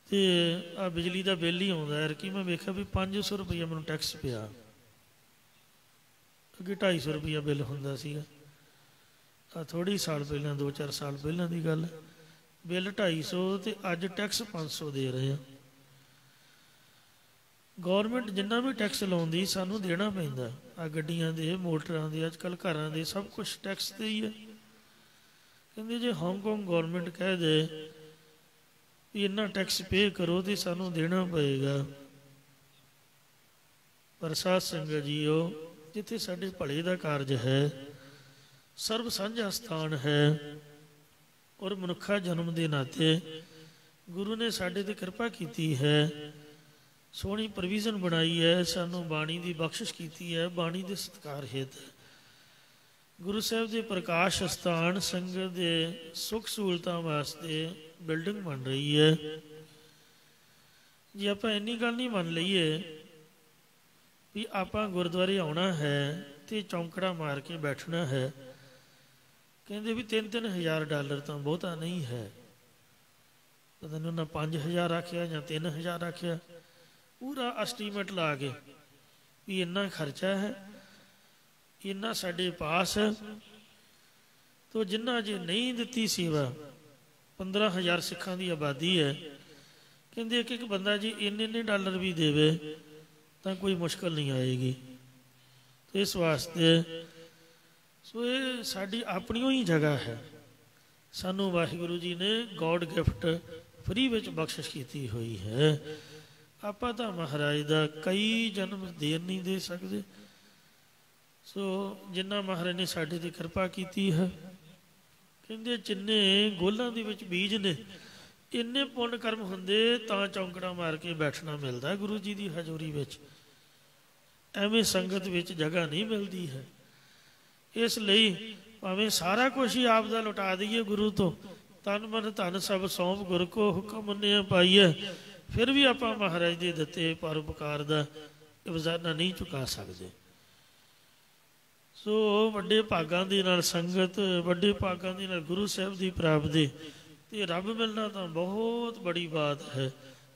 ਅਤੇ ਆਹ ਬਿਜਲੀ ਦਾ ਬਿੱਲ ਹੀ ਆਉਂਦਾ ਯਾਰ ਕਿ ਮੈਂ ਵੇਖਿਆ ਵੀ 500 ਰੁਪਈਆ ਮੈਨੂੰ ਟੈਕਸ ਪਿਆ। ਅੱਗੇ 250 ਰੁਪਈਆ ਬਿੱਲ ਹੁੰਦਾ ਸੀਗਾ। ਆਹ ਥੋੜ੍ਹੇ ਸਾਲ ਪਹਿਲਾਂ 2-4 ਸਾਲ ਪਹਿਲਾਂ ਦੀ ਗੱਲ, ਬਿੱਲ 250 ਅਤੇ ਅੱਜ ਟੈਕਸ 500 ਦੇ ਰਹੇ ਆ। ਗੌਰਮੈਂਟ ਜਿੰਨਾ ਵੀ ਟੈਕਸ ਲਾਉਂਦੀ ਸਾਨੂੰ ਦੇਣਾ ਪੈਂਦਾ। ਆ ਗੱਡੀਆਂ ਦੇ, ਮੋਟਰਾਂ ਦੇ, ਅੱਜ ਕੱਲ੍ਹ ਘਰਾਂ ਦੇ, ਸਭ ਕੁਛ ਟੈਕਸ 'ਤੇ ਹੀ ਹੈ। ਕਹਿੰਦੇ ਜੇ ਹਾਂਗਕਾਂਗ ਗੌਰਮੈਂਟ ਕਹਿ ਦੇ ਵੀ ਇੰਨਾ ਟੈਕਸ ਪੇ ਕਰੋ ਤੇ ਸਾਨੂੰ ਦੇਣਾ ਪਏਗਾ। ਪਰ ਸਾਧ ਸੰਗਤ ਜੀਓ, ਜਿੱਥੇ ਸਾਡੇ ਭਲੇ ਦਾ ਕਾਰਜ ਹੈ, ਸਰਬ ਸਾਂਝਾ ਸਥਾਨ ਹੈ, ਔਰ ਮਨੁੱਖਾ ਜਨਮ ਦੇ ਨਾਤੇ ਗੁਰੂ ਨੇ ਸਾਡੇ 'ਤੇ ਕਿਰਪਾ ਕੀਤੀ ਹੈ, ਸੋਹਣੀ ਪ੍ਰੋਵੀਜ਼ਨ ਬਣਾਈ ਹੈ, ਸਾਨੂੰ ਬਾਣੀ ਦੀ ਬਖਸ਼ਿਸ਼ ਕੀਤੀ ਹੈ। ਬਾਣੀ ਦੇ ਸਤਿਕਾਰ ਹਿੱਤ ਗੁਰੂ ਸਾਹਿਬ ਦੇ ਪ੍ਰਕਾਸ਼ ਅਸਥਾਨ, ਸੰਗਤ ਦੇ ਸੁੱਖ ਸਹੂਲਤਾਂ ਵਾਸਤੇ ਬਿਲਡਿੰਗ ਬਣ ਰਹੀ ਹੈ। ਜੇ ਆਪਾਂ ਇੰਨੀ ਗੱਲ ਨਹੀਂ ਮੰਨ ਲਈਏ ਵੀ ਆਪਾਂ ਗੁਰਦੁਆਰੇ ਆਉਣਾ ਹੈ ਅਤੇ ਚੌਂਕੜਾ ਮਾਰ ਕੇ ਬੈਠਣਾ ਹੈ, ਕਹਿੰਦੇ ਵੀ 3-3 ਹਜ਼ਾਰ ਡਾਲਰ ਤਾਂ ਬਹੁਤਾ ਨਹੀਂ ਹੈ। ਪਤਾ ਨਹੀਂ ਉਹਨਾਂ 5000 ਆਖਿਆ ਜਾਂ 3000 ਆਖਿਆ, ਪੂਰਾ ਐਸਟੀਮੇਟ ਲਾ ਕੇ ਵੀ ਇੰਨਾ ਖਰਚਾ ਹੈ, ਇੰਨਾ ਸਾਡੇ ਪਾਸ ਹੈ। ਤੋ ਜਿੰਨਾ ਜੇ ਨਹੀਂ ਦਿੱਤੀ ਸੇਵਾ, 15000 ਸਿੱਖਾਂ ਦੀ ਆਬਾਦੀ ਹੈ, ਕਹਿੰਦੇ ਇੱਕ ਬੰਦਾ ਜੀ ਇੰਨੇ ਡਾਲਰ ਵੀ ਦੇਵੇ ਤਾਂ ਕੋਈ ਮੁਸ਼ਕਲ ਨਹੀਂ ਆਏਗੀ। ਤੇ ਇਸ ਵਾਸਤੇ ਸੋ ਇਹ ਸਾਡੀ ਆਪਣੀ ਹੀ ਜਗ੍ਹਾ ਹੈ, ਸਾਨੂੰ ਵਾਹਿਗੁਰੂ ਜੀ ਨੇ ਗੋਡ ਗਿਫਟ ਫਰੀ ਵਿੱਚ ਬਖਸ਼ਿਸ਼ ਕੀਤੀ ਹੋਈ ਹੈ। ਆਪਾਂ ਤਾਂ ਮਹਾਰਾਜ ਦਾ ਕਈ ਜਨਮ ਦੇਰ ਨਹੀਂ ਦੇ ਸਕਦੇ। ਸੋ ਜਿੰਨਾ ਮਹਾਰਾਜ ਨੇ ਸਾਡੇ 'ਤੇ ਕਿਰਪਾ ਕੀਤੀ ਹੈ, ਕਹਿੰਦੇ ਜਿੰਨੇ ਗੋਲਾਂ ਦੇ ਵਿੱਚ ਬੀਜ ਨੇ, ਇੰਨੇ ਪੁੰਨ ਕਰਮ ਹੁੰਦੇ ਤਾਂ ਚੌਂਕੜਾ ਮਾਰ ਕੇ ਬੈਠਣਾ ਮਿਲਦਾ ਗੁਰੂ ਜੀ ਦੀ ਹਜ਼ੂਰੀ ਵਿੱਚ। ਐਵੇਂ ਸੰਗਤ ਵਿੱਚ ਜਗ੍ਹਾ ਨਹੀਂ ਮਿਲਦੀ ਹੈ। ਇਸ ਲਈ ਭਾਵੇਂ ਸਾਰਾ ਕੁਛ ਹੀ ਆਪ ਦਾ ਲੁਟਾ ਦਈਏ ਗੁਰੂ ਤੋਂ, ਤਨ ਮਨ ਧਨ ਸਭ ਸੌਂਪ ਗੁਰ ਕੋ ਹੁਕਮ ਮੰਨਿਆ ਪਾਈਏ, ਫਿਰ ਵੀ ਆਪਾਂ ਮਹਾਰਾਜ ਦੇ ਦਿੱਤੇ ਪਰਉਪਕਾਰ ਦਾ ਖਜ਼ਾਨਾ ਨਹੀਂ ਚੁਕਾ ਸਕਦੇ। ਸੋ ਵੱਡੇ ਭਾਗਾਂ ਦੇ ਨਾਲ ਸੰਗਤ, ਵੱਡੇ ਭਾਗਾਂ ਦੇ ਨਾਲ ਗੁਰੂ ਸਾਹਿਬ ਦੀ ਪ੍ਰਾਪਤੀ ਅਤੇ ਰੱਬ ਮਿਲਣਾ ਤਾਂ ਬਹੁਤ ਬੜੀ ਬਾਤ ਹੈ।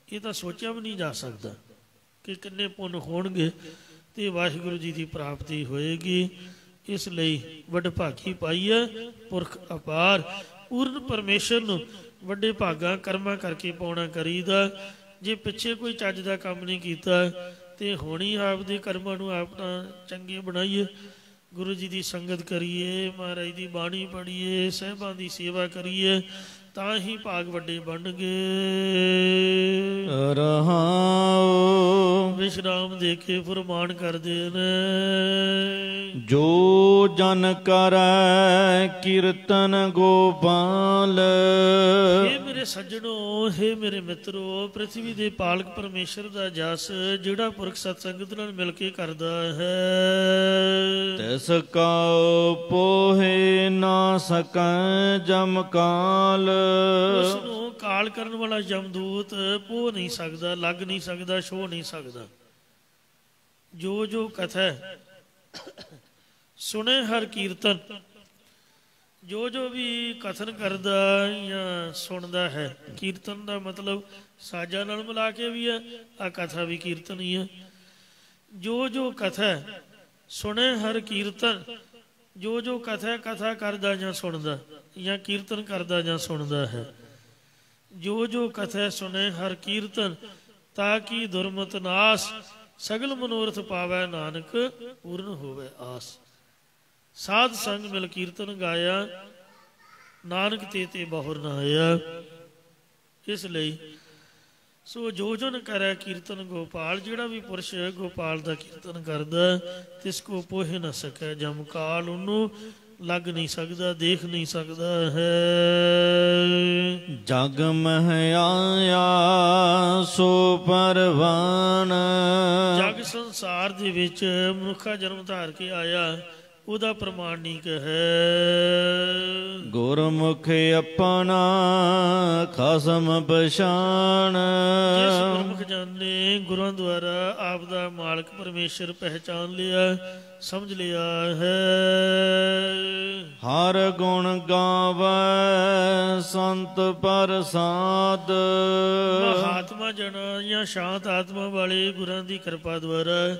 ਇਹ ਤਾਂ ਸੋਚਿਆ ਵੀ ਨਹੀਂ ਜਾ ਸਕਦਾ ਕਿ ਕਿੰਨੇ ਪੁੰਨ ਹੋਣਗੇ ਅਤੇ ਵਾਹਿਗੁਰੂ ਜੀ ਦੀ ਪ੍ਰਾਪਤੀ ਹੋਏਗੀ। ਇਸ ਲਈ ਵਡਭਾਗੀ ਪਾਈਏ ਪੁਰਖ ਅਪਾਰ, ਪੂਰਨ ਪਰਮੇਸ਼ਰ ਨੂੰ ਵੱਡੇ ਭਾਗਾਂ ਕਰਮਾਂ ਕਰਕੇ ਪਾਉਣਾ ਕਰੀਦਾ। ਜੇ ਪਿੱਛੇ ਕੋਈ ਚੱਜ ਦਾ ਕੰਮ ਨਹੀਂ ਕੀਤਾ ਤੇ ਹੁਣ ਹੀ ਆਪਦੇ ਕਰਮਾਂ ਨੂੰ ਆਪਣਾ ਚੰਗੇ ਬਣਾਈਏ, ਗੁਰੂ ਜੀ ਦੀ ਸੰਗਤ ਕਰੀਏ, ਮਹਾਰਾਜ ਦੀ ਬਾਣੀ ਪੜ੍ਹੀਏ, ਸਾਹਿਬਾਂ ਦੀ ਸੇਵਾ ਕਰੀਏ, ਤਾਂ ਹੀ ਭਾਗ ਵੱਡੇ ਬਣਨਗੇ। ਰਹਾਉ ਵਿਸ਼ਰਾਮ ਦੇ ਕੇ ਫੁਰਮਾਨ ਕਰਦੇ ਨੇ, ਜੋ ਜਨ ਕਰੈ ਕੀਰਤਨ ਗੋਪਾਲ। ਹੇ ਮੇਰੇ ਸੱਜਣੋ, ਹੇ ਮੇਰੇ ਮਿੱਤਰੋ, ਪ੍ਰਿਥਵੀ ਦੇ ਪਾਲਕ ਪਰਮੇਸ਼ਰ ਦਾ ਜਸ ਜਿਹੜਾ ਪੁਰਖ ਸਤਸੰਗਤ ਨਾਲ ਮਿਲ ਕੇ ਕਰਦਾ ਹੈ, ਤਿਸ ਕਉ ਪੋਹੇ ਨਾ ਸਕੈ ਜਮ ਕਾਲ। ਉਸ ਨੂੰ ਕਾਲ ਕਰਨ ਵਾਲਾ ਜਮਦੂਤ ਪੋਹ ਨਹੀਂ ਸਕਦਾ, ਲੱਗ ਨਹੀਂ ਸਕਦਾ, ਛੋਹ ਨਹੀਂ ਸਕਦਾ। ਜੋ ਜੋ ਕਥਾ ਸੁਣੇ ਹਰ ਕੀਰਤਨ, ਜੋ ਜੋ ਵੀ ਕਥਨ ਕਰਦਾ ਜਾਂ ਸੁਣਦਾ ਹੈ, ਕੀਰਤਨ ਦਾ ਮਤਲਬ ਸਾਜ਼ਾਂ ਨਾਲ ਮਿਲਾ ਕੇ ਵੀ ਹੈ, ਆ ਕਥਾ ਵੀ ਕੀਰਤਨ ਹੀ ਹੈ। ਜੋ ਜੋ ਕਥਾ ਸੁਣੇ ਹਰ ਕੀਰਤਨ, ਜੋ ਜੋ ਕਥਾ ਕਰਦਾ ਜਾਂ ਸੁਣਦਾ ਜਾਂ ਕੀਰਤਨ ਕਰਦਾ ਜਾਂ ਸੁਣਦਾ ਹੈ। ਜੋ ਜੋ ਕਥਾ ਸੁਣੇ ਹਰ ਕੀਰਤਨ, ਤਾਂ ਕਿ ਦੁਰਮਤ ਨਾਸ, ਸਗਲ ਮਨੋਰਥ ਪਾਵੈ ਨਾਨਕ, ਪੂਰਨ ਹੋਵੇ ਆਸ। ਸਾਧ ਸੰਗ ਮਿਲ ਕੀਰਤਨ ਗਾਇਆ, ਨਾਨਕ ਤੇ ਬਹੁਰ ਨਾ ਆਇਆ। ਇਸ ਲਈ ਸੋ ਜੋ ਜਨ ਕਰੈ ਕੀਰਤਨ ਗੋਪਾਲ, ਜਿਹੜਾ ਵੀ ਪੁਰਸ਼ ਗੋਪਾਲ ਦਾ ਕੀਰਤਨ ਕਰਦਾ, ਤਿਸ ਕੋ ਪੋਹ ਨਾ ਸਕੈ ਜਮ ਕਾਲ, ਉਹਨੂੰ ਲੱਗ ਨਹੀਂ ਸਕਦਾ, ਦੇਖ ਨਹੀਂ ਸਕਦਾ ਹੈ। ਜਗ ਮਹਿ ਆਇਆ ਸੋ ਪਰਵਾਨ। ਜਗ ਸੰਸਾਰ ਦੇ ਵਿੱਚ ਮਨੁੱਖਾ ਜਨਮ ਧਾਰ ਕੇ ਆਇਆ, ਉਹਦਾ ਪ੍ਰਮਾਣਿਕ ਹੈ। ਗੁਰਮੁਖ ਆਪਣਾ ਖਸਮ ਪਛਾਣ, ਜਿਸ ਗੁਰਮੁਖ ਜਾਣੇ ਗੁਰਾਂ ਦੁਆਰਾ ਆਪ ਦਾ ਮਾਲਕ ਪਰਮੇਸ਼ਰ ਪਹਿਚਾਨ ਲਿਆ, ਸਮਝ ਲਿਆ ਹੈ। ਹਰ ਗੁਣ ਗਾਵੈ ਸੰਤ ਪ੍ਰਸਾਦ, ਮਹਾਤਮਾ ਜਨਾਂ ਜਾਂ ਸ਼ਾਂਤ ਆਤਮਾ ਵਾਲੇ ਗੁਰਾਂ ਦੀ ਕਿਰਪਾ ਦੁਆਰਾ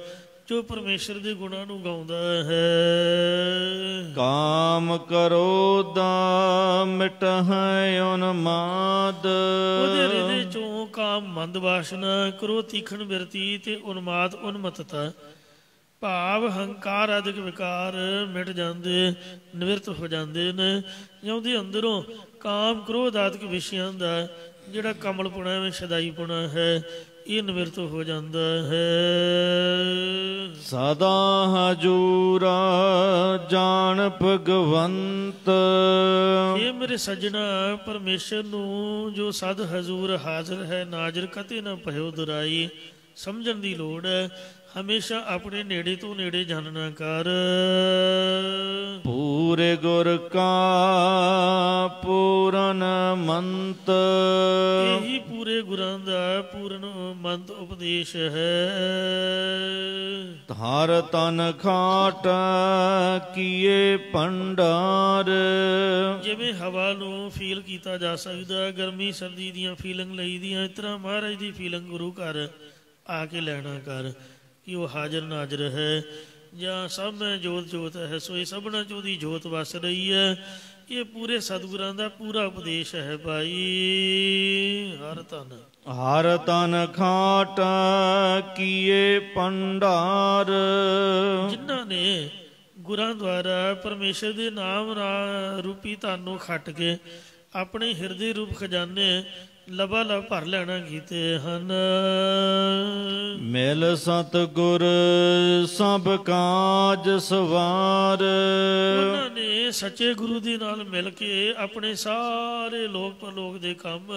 ਜੋ ਪਰਮੇਸ਼ਰ ਦੇ ਗੁਣਾਂ ਨੂੰ ਗਾਉਂਦਾ ਹੈ। ਕਾਮ ਕਰੋ ਦਾ ਮਿਟਹਿ ਉਨਮਾਦ, ਉਹਦੇ ਹਿਰਦੇ ਚੋਂ ਕਾਮ ਮੰਦ ਵਾਸ਼ਨਾ, ਕਰੋ ਤੀਖਣ ਬਿਰਤੀ ਤੇ ਉਨਮਾਦ ਉਨਮਤਤਾ, ਭਾਵ ਹੰਕਾਰ ਆਦਿਕ ਵਿਕਾਰ ਮਿਟ ਜਾਂਦੇ, ਨਿਵਰਤ ਹੋ ਜਾਂਦੇ ਨੇ। ਜਾਂ ਉਹਦੇ ਅੰਦਰੋਂ ਕਾਮ ਕ੍ਰੋਧ ਆਦਿਕ ਵਿਸ਼ਿਆਂ ਦਾ ਜਿਹੜਾ ਕਮਲਪੁਣਾ ਹੈ, ਸਦਾਈਪੁਣਾ ਹੈ, ਇਹ ਨਿਵਰਤ ਹੋ ਜਾਂਦਾ ਹੈ। ਸਦਾ ਹਜੂਰਾ ਜਾਣ ਭਗਵੰਤ, ਇਹ ਮੇਰੇ ਸੱਜਣਾ ਪਰਮੇਸ਼ਰ ਨੂੰ ਜੋ ਸਦ ਹਜ਼ੂਰ ਹਾਜ਼ਰ ਹੈ, ਨਾਜ਼ਰ ਕਤੇ ਨਾ ਭਇਓ ਦੁਰਾਈ, ਸਮਝਣ ਦੀ ਲੋੜ ਹੈ। ਹਮੇਸ਼ਾ ਆਪਣੇ ਨੇੜੇ ਤੋਂ ਨੇੜੇ ਜਾਣਨਾ ਕਰ। ਪੂਰੇ ਗੁਰ ਕਾ ਪੂਰਨ ਮੰਤ, ਇਹੀ ਪੂਰੇ ਗੁਰਾਂ ਦਾ ਪੂਰਨ ਮੰਤ ਉਪਦੇਸ਼ ਹੈ। ਹਰ ਤਨ ਖਾਟ ਕੀਏ ਭੰਡਾਰ, ਜਿਵੇਂ ਹਵਾ ਨੂੰ ਫੀਲ ਕੀਤਾ ਜਾ ਸਕਦਾ, ਗਰਮੀ ਸਰਦੀ ਦੀਆਂ ਫੀਲਿੰਗ ਲਈ ਦੀਆਂ, ਇਸ ਤਰ੍ਹਾਂ ਮਹਾਰਾਜ ਦੀ ਫੀਲਿੰਗ ਗੁਰੂ ਘਰ ਆ ਕੇ ਲੈਣਾ ਕਰ ਕਿ ਉਹ ਹਾਜ਼ਰ ਨਾਜ਼ਰ ਹੈ। ਜਾਂ ਸਭ ਮੈਂ ਜੋਤ ਜੋਤ ਹੈ, ਸੋ ਇਹ ਸਭਨਾਂ 'ਚ ਉਹਦੀ ਜੋਤ ਵਸ ਰਹੀ ਹੈ। ਇਹ ਪੂਰੇ ਸਤਿਗੁਰਾਂ ਦਾ ਪੂਰਾ ਉਪਦੇਸ਼ ਹੈ ਭਾਈ। ਹਰ ਤਨ ਖਾਟ ਕੀਏ ਭੰਡਾਰ, ਜਿਨ੍ਹਾਂ ਨੇ ਗੁਰਾਂ ਦੁਆਰਾ ਪਰਮੇਸ਼ਰ ਦੇ ਨਾਮ ਰੂਪੀ ਧਨ ਨੂੰ ਖੱਟ ਕੇ ਆਪਣੇ ਹਿਰਦੇ ਰੂਪ ਖਜ਼ਾਨੇ ਲਬਾ ਲਬ ਭਰ ਲੈਣਾ ਕੀਤੇ ਹਨ। ਮਿਲ ਸਤਿਗੁਰ ਸਭ ਕਾਜ ਸਵਾਰ, ਉਹਨਾਂ ਨੇ ਸੱਚੇ ਗੁਰੂ ਦੇ ਨਾਲ ਮਿਲ ਕੇ ਆਪਣੇ ਸਾਰੇ ਲੋਕ ਪਰਲੋਕ ਦੇ ਕੰਮ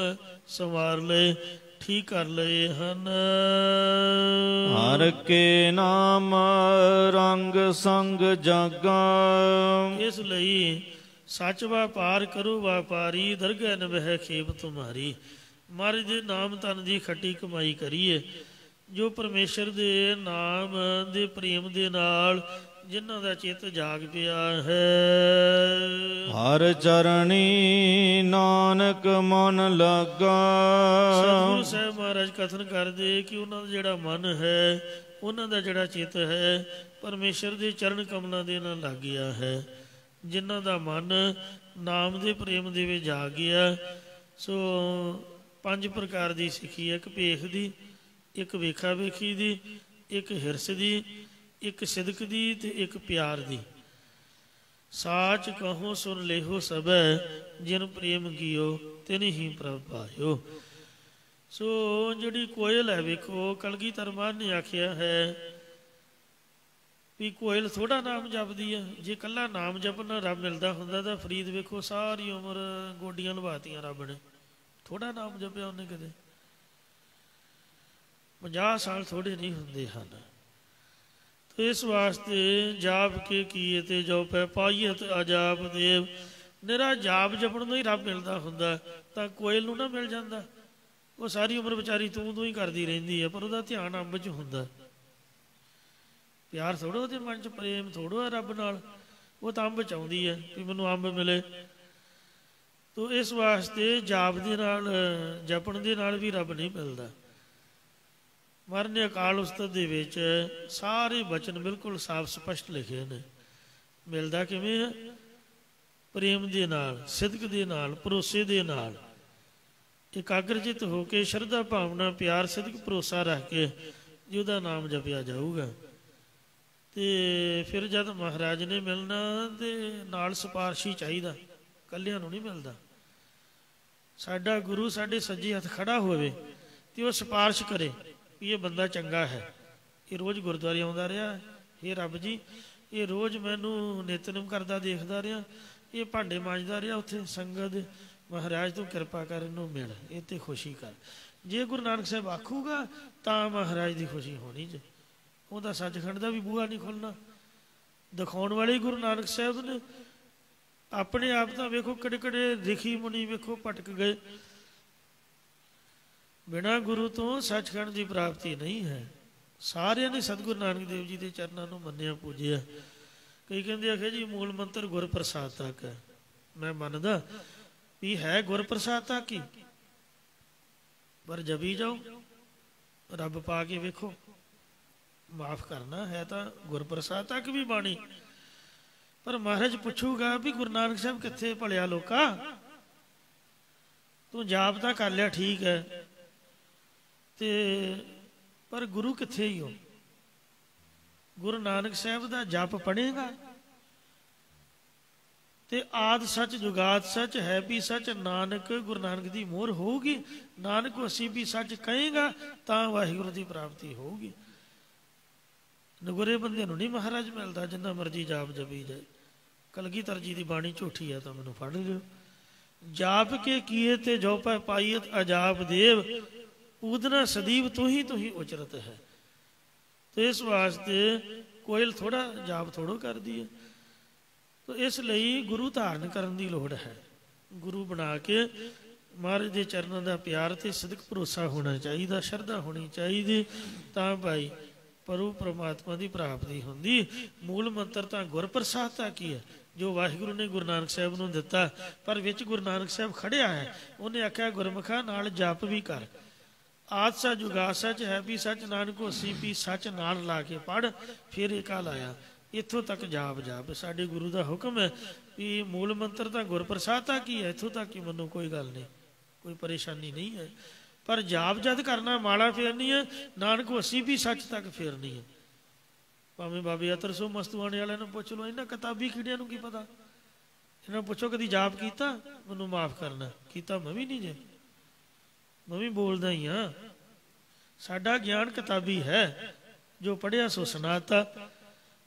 ਸੰਵਾਰ ਲਏ, ਠੀਕ ਕਰ ਲਏ ਹਨ। ਹਰ ਕੇ ਨਾਮ ਰੰਗ ਸੰਗ ਜਾਗਾ, ਇਸ ਲਈ ਸੱਚ ਵਪਾਰ ਕਰੋ ਵਪਾਰੀ, ਦਰਗਹਿ ਨਵਹਿ ਖੇਪ ਤੁਮਾਰੀ। ਮਹਾਰਾਜ ਦੇ ਨਾਮ ਧਨ ਦੀ ਖੱਟੀ ਕਮਾਈ ਕਰੀਏ। ਜੋ ਪਰਮੇਸ਼ਰ ਦੇ ਨਾਮ ਦੇ ਪ੍ਰੇਮ ਦੇ ਨਾਲ ਜਿਨ੍ਹਾਂ ਦਾ ਚਿੱਤ ਜਾਗ ਪਿਆ ਹੈ। ਹਰ ਚਰਣੀ ਨਾਨਕ ਮਨ ਲਾਗਾ, ਸਤਿਗੁਰੂ ਸਾਹਿਬ ਮਹਾਰਾਜ ਕਥਨ ਕਰਦੇ ਕਿ ਉਹਨਾਂ ਦਾ ਜਿਹੜਾ ਮਨ ਹੈ, ਉਹਨਾਂ ਦਾ ਜਿਹੜਾ ਚਿੱਤ ਹੈ, ਪਰਮੇਸ਼ਰ ਦੇ ਚਰਨ ਕਮਲਾਂ ਦੇ ਨਾਲ ਲੱਗ ਗਿਆ ਹੈ। ਜਿਨ੍ਹਾਂ ਦਾ ਮਨ ਨਾਮ ਦੇ ਪ੍ਰੇਮ ਦੇ ਵਿੱਚ ਜਾ ਗਿਆ। ਸੋ 5 ਪ੍ਰਕਾਰ ਦੀ ਸਿੱਖੀ ਹੈ। ਇੱਕ ਭੇਖ ਦੀ, ਇੱਕ ਵੇਖਾ ਵੇਖੀ ਦੀ, ਇੱਕ ਹਿਰਸ ਦੀ, ਇੱਕ ਸਿਦਕ ਦੀ ਤੇ ਇੱਕ ਪਿਆਰ ਦੀ। ਸਾਚ ਕਹੋ ਸੁਨ ਲੇਹੋ ਸਭੈ, ਜਿਨ ਪ੍ਰੇਮ ਕੀਓ ਤਿਨ ਹੀ ਪ੍ਰਭ ਪਾਇਓ। ਸੋ ਜਿਹੜੀ ਕੋਇਲ ਹੈ, ਵੇਖੋ ਕਲਗੀਧਰ ਮਹਾਰਾਜ ਨੇ ਆਖਿਆ ਹੈ ਵੀ ਕੋਇਲ ਥੋੜ੍ਹਾ ਨਾਮ ਜਪਦੀ ਹੈ। ਜੇ ਇਕੱਲਾ ਨਾਮ ਜਪਣਾ ਰੱਬ ਮਿਲਦਾ ਹੁੰਦਾ ਤਾਂ ਫਰੀਦ ਵੇਖੋ ਸਾਰੀ ਉਮਰ ਗੋਡੀਆਂ ਲਵਾਤੀਆਂ ਰੱਬ ਨੇ। ਥੋੜ੍ਹਾ ਨਾਮ ਜਪਿਆ ਉਹਨੇ ਕਦੇ? 50 ਸਾਲ ਥੋੜ੍ਹੇ ਨਹੀਂ ਹੁੰਦੇ ਹਨ। ਤੇ ਇਸ ਵਾਸਤੇ ਜਾਪ ਕੇ ਕੀਏ ਤੇ ਜੋ ਪੈ ਪਾਈਏ ਤੇ ਅਜਾਪ ਦੇਵ। ਨਿਰਾ ਜਾਪ ਜਪਣ ਨੂੰ ਹੀ ਰੱਬ ਮਿਲਦਾ ਹੁੰਦਾ ਤਾਂ ਕੋਇਲ ਨੂੰ ਨਾ ਮਿਲ ਜਾਂਦਾ। ਉਹ ਸਾਰੀ ਉਮਰ ਵਿਚਾਰੀ ਤੂੰ ਹੀ ਕਰਦੀ ਰਹਿੰਦੀ ਹੈ, ਪਰ ਉਹਦਾ ਧਿਆਨ ਅੰਬ 'ਚ ਹੁੰਦਾ। ਪਿਆਰ ਥੋੜ੍ਹਾ ਉਹਦੇ ਮਨ 'ਚ, ਪ੍ਰੇਮ ਥੋੜ੍ਹਾ ਰੱਬ ਨਾਲ। ਉਹ ਤਾਂ ਅੰਬ ਚਾਹੁੰਦੀ ਹੈ ਵੀ ਮੈਨੂੰ ਅੰਬ ਮਿਲੇ। ਤੋ ਇਸ ਵਾਸਤੇ ਜਾਪ ਦੇ ਨਾਲ, ਜਪਣ ਦੇ ਨਾਲ ਵੀ ਰੱਬ ਨਹੀਂ ਮਿਲਦਾ। ਮਹਾਰਾਜ ਨੇ ਅਕਾਲ ਉਸਤਤ ਦੇ ਵਿੱਚ ਸਾਰੇ ਬਚਨ ਬਿਲਕੁਲ ਸਾਫ਼ ਸਪਸ਼ਟ ਲਿਖੇ ਨੇ। ਮਿਲਦਾ ਕਿਵੇਂ ਹੈ? ਪ੍ਰੇਮ ਦੇ ਨਾਲ, ਸਿਦਕ ਦੇ ਨਾਲ, ਭਰੋਸੇ ਦੇ ਨਾਲ, ਇਕਾਗਰਚਿਤ ਹੋ ਕੇ ਸ਼ਰਧਾ ਭਾਵਨਾ, ਪਿਆਰ, ਸਿਦਕ, ਭਰੋਸਾ ਰੱਖ ਕੇ ਜੇ ਉਹਦਾ ਨਾਮ ਜਪਿਆ ਜਾਊਗਾ। ਤੇ ਫਿਰ ਜਦ ਮਹਾਰਾਜ ਨੇ ਮਿਲਣਾ ਤੇ ਨਾਲ ਸਿਫਾਰਸ਼ੀ ਚਾਹੀਦਾ, ਇਕੱਲਿਆਂ ਨੂੰ ਨਹੀਂ ਮਿਲਦਾ। ਸਾਡਾ ਗੁਰੂ ਸਾਡੇ ਸੱਜੇ ਹੱਥ ਖੜਾ ਹੋਵੇ ਤੇ ਉਹ ਸਿਫਾਰਿਸ਼ ਕਰੇ ਵੀ ਇਹ ਬੰਦਾ ਚੰਗਾ ਹੈ, ਇਹ ਰੋਜ਼ ਗੁਰਦੁਆਰੇ ਆਉਂਦਾ ਰਿਹਾ, ਇਹ ਰੱਬ ਜੀ ਇਹ ਰੋਜ਼ ਮੈਨੂੰ ਨਿਤਨੇਮ ਕਰਦਾ ਦੇਖਦਾ ਰਿਹਾ, ਇਹ ਭਾਂਡੇ ਮਾਂਜਦਾ ਰਿਹਾ ਉੱਥੇ ਸੰਗਤ, ਮਹਾਰਾਜ ਤੂੰ ਕਿਰਪਾ ਕਰ ਇਹਨੂੰ ਮਿਲ, ਇਹ 'ਤੇ ਖੁਸ਼ੀ ਕਰ। ਜੇ ਗੁਰੂ ਨਾਨਕ ਸਾਹਿਬ ਆਖੂਗਾ ਤਾਂ ਮਹਾਰਾਜ ਦੀ ਖੁਸ਼ੀ ਹੋਣੀ ਜੇ। ਉਹਦਾ ਸੱਚਖੰਡ ਦਾ ਵੀ ਬੂਹਾ ਨਹੀਂ ਖੁੱਲ੍ਹਣਾ। ਦਿਖਾਉਣ ਵਾਲੇ ਗੁਰੂ ਨਾਨਕ ਸਾਹਿਬ ਨੇ। ਆਪਣੇ ਆਪ ਤਾਂ ਵੇਖੋ ਕਿਹੜੇ ਕਿਹੜੇ ਰਿਖੀ ਮੁਨੀ ਵੇਖੋ ਭਟਕ ਗਏ। ਬਿਨਾਂ ਗੁਰੂ ਤੋਂ ਸੱਚਖੰਡ ਦੀ ਪ੍ਰਾਪਤੀ ਨਹੀਂ ਹੈ। ਸਾਰਿਆਂ ਨੇ ਸਤਿਗੁਰੂ ਨਾਨਕ ਦੇਵ ਜੀ ਦੇ ਚਰਨਾਂ ਨੂੰ ਮੰਨਿਆ ਪੂਜਿਆ। ਕਈ ਕਹਿੰਦੇ ਆਖੇ ਜੀ ਮੂਲ ਮੰਤਰ ਗੁਰ ਪ੍ਰਸਾਦ ਤੱਕ ਹੈ। ਮੈਂ ਮੰਨਦਾ ਵੀ ਹੈ ਗੁਰ ਪ੍ਰਸਾਦ ਤੱਕ ਹੀ, ਪਰ ਜਪੀ ਜਾਓ, ਰੱਬ ਪਾ ਕੇ ਵੇਖੋ, ਮਾਫ ਕਰਨਾ ਹੈ ਤਾਂ ਗੁਰ ਪ੍ਰਸਾਦ ਤੱਕ ਵੀ ਬਾਣੀ। ਪਰ ਮਹਾਰਾਜ ਪੁੱਛੂਗਾ ਵੀ ਗੁਰੂ ਨਾਨਕ ਸਾਹਿਬ ਕਿੱਥੇ ਭਲਿਆ ਲੋਕਾ, ਤੂੰ ਜਾਪ ਤਾਂ ਕਰ ਲਿਆ ਠੀਕ ਹੈ, ਤੇ ਪਰ ਗੁਰੂ ਕਿੱਥੇ ਹੀ ਹੋ? ਗੁਰੂ ਨਾਨਕ ਸਾਹਿਬ ਦਾ ਜਪ ਪੜ੍ਹੇਗਾ ਤੇ ਆਦ ਸੱਚ ਜੁਗਾਦ ਸੱਚ ਹੈ ਵੀ ਸੱਚ ਨਾਨਕ ਗੁਰੂ ਨਾਨਕ ਦੀ ਮੋਹਰ ਹੋਊਗੀ। ਨਾਨਕ ਅਸੀਂ ਵੀ ਸੱਚ ਕਹੇਗਾ ਤਾਂ ਵਾਹਿਗੁਰੂ ਦੀ ਪ੍ਰਾਪਤੀ ਹੋਊਗੀ। ਨਗੁਰੇ ਬੰਦੇ ਨੂੰ ਨਹੀਂ ਮਹਾਰਾਜ ਮਿਲਦਾ ਜਿੰਨਾ ਮਰਜੀ ਜਾਪ ਜਪੀ ਜਾਏ। ਕਲਗੀਧਰ ਜੀ ਦੀ ਬਾਣੀ ਝੂਠੀ ਹੈ ਤਾਂ ਮੈਨੂੰ ਫੜ ਲਿਓ। ਜਾਪ ਕੇ ਕੀਏ ਤੇ ਜੋ ਪੈ ਪਾਈਤ ਅਜਾਪ ਦੇਵ, ਊਦਨਾ ਸਦੀਵ ਤੂੰ ਹੀ ਉਚਰਤ ਹੈ। ਤੇ ਇਸ ਵਾਸਤੇ ਕੋਇਲ ਥੋੜਾ ਜਾਪ ਥੋੜੋ ਕਰਦੀ ਹੈ। ਤੋ ਇਸ ਲਈ ਗੁਰੂ ਧਾਰਨ ਕਰਨ ਦੀ ਲੋੜ ਹੈ। ਗੁਰੂ ਬਣਾ ਕੇ ਮਹਾਰਾਜ ਦੇ ਚਰਨਾਂ ਦਾ ਪਿਆਰ ਤੇ ਸਦਕ ਭਰੋਸਾ ਹੋਣਾ ਚਾਹੀਦਾ, ਸ਼ਰਧਾ ਹੋਣੀ ਚਾਹੀਦੀ, ਤਾਂ ਭਾਈ ਪਰੂ ਪਰਮਾਤਮਾ ਦੀ ਪ੍ਰਾਪਤੀ ਹੁੰਦੀ। ਮੂਲ ਮੰਤਰ ਤਾਂ ਗੁਰ ਪ੍ਰਸਾਦ ਤੱਕ ਹੀ ਹੈ ਜੋ ਵਾਹਿਗੁਰੂ ਨੇ ਗੁਰੂ ਨਾਨਕ ਸਾਹਿਬ ਨੂੰ ਦਿੱਤਾ। ਪਰ ਵਿੱਚ ਗੁਰੂ ਨਾਨਕ ਸਾਹਿਬ ਖੜਿਆ ਹੈ, ਉਹਨੇ ਆਖਿਆ ਗੁਰਮੁਖਾਂ ਨਾਲ ਜਪ ਵੀ ਕਰ। ਆਦ ਸੱਚ ਜੁਗਾਦ ਸੱਚ ਹੈ ਵੀ ਸੱਚ ਨਾਨਕ ਹੋਸੀ ਵੀ ਸੱਚ ਨਾਲ ਲਾ ਕੇ ਪੜ੍ਹ, ਫਿਰ ਏਕਾ ਲਾਇਆ। ਇੱਥੋਂ ਤੱਕ ਜਾਪ ਸਾਡੇ ਗੁਰੂ ਦਾ ਹੁਕਮ ਹੈ ਵੀ ਮੂਲ ਮੰਤਰ ਤਾਂ ਗੁਰ ਪ੍ਰਸਾਦ ਤੱਕ ਹੀ ਹੈ। ਇੱਥੋਂ ਤੱਕ ਹੀ ਮੈਨੂੰ ਕੋਈ ਗੱਲ ਨਹੀਂ, ਕੋਈ ਪਰੇਸ਼ਾਨੀ ਨਹੀਂ ਹੈ। ਪਰ ਜਾਪ ਜਦ ਕਰਨਾ ਮਾਲਾ ਫੇਰਨੀ ਹੈ, ਨਾਨਕ ਹੋਸੀ ਵੀ ਸੱਚ ਤੱਕ ਫੇਰਨੀ ਹੈ। ਭਾਵੇਂ ਬਾਬੇ ਅਤਰ ਸੋ ਮਸਤੂਆਣੇ ਵਾਲਿਆਂ ਨੂੰ ਪੁੱਛ ਲਓ, ਇਹਨਾਂ ਕਿਤਾਬੀ ਕੀੜਿਆਂ ਨੂੰ ਕੀ ਪਤਾ। ਇਹਨਾਂ ਨੂੰ ਪੁੱਛੋ ਕਦੀ ਜਾਪ ਕੀਤਾ? ਮੈਨੂੰ ਮਾਫ ਕਰਨਾ, ਕੀਤਾ ਮੈਂ ਵੀ ਨਹੀਂ ਜੇ, ਮੈਂ ਵੀ ਬੋਲਦਾ ਹੀ ਹਾਂ। ਸਾਡਾ ਗਿਆਨ ਕਿਤਾਬੀ ਹੈ, ਜੋ ਪੜ੍ਹਿਆ ਸੋ ਸੁਣਾਤਾ।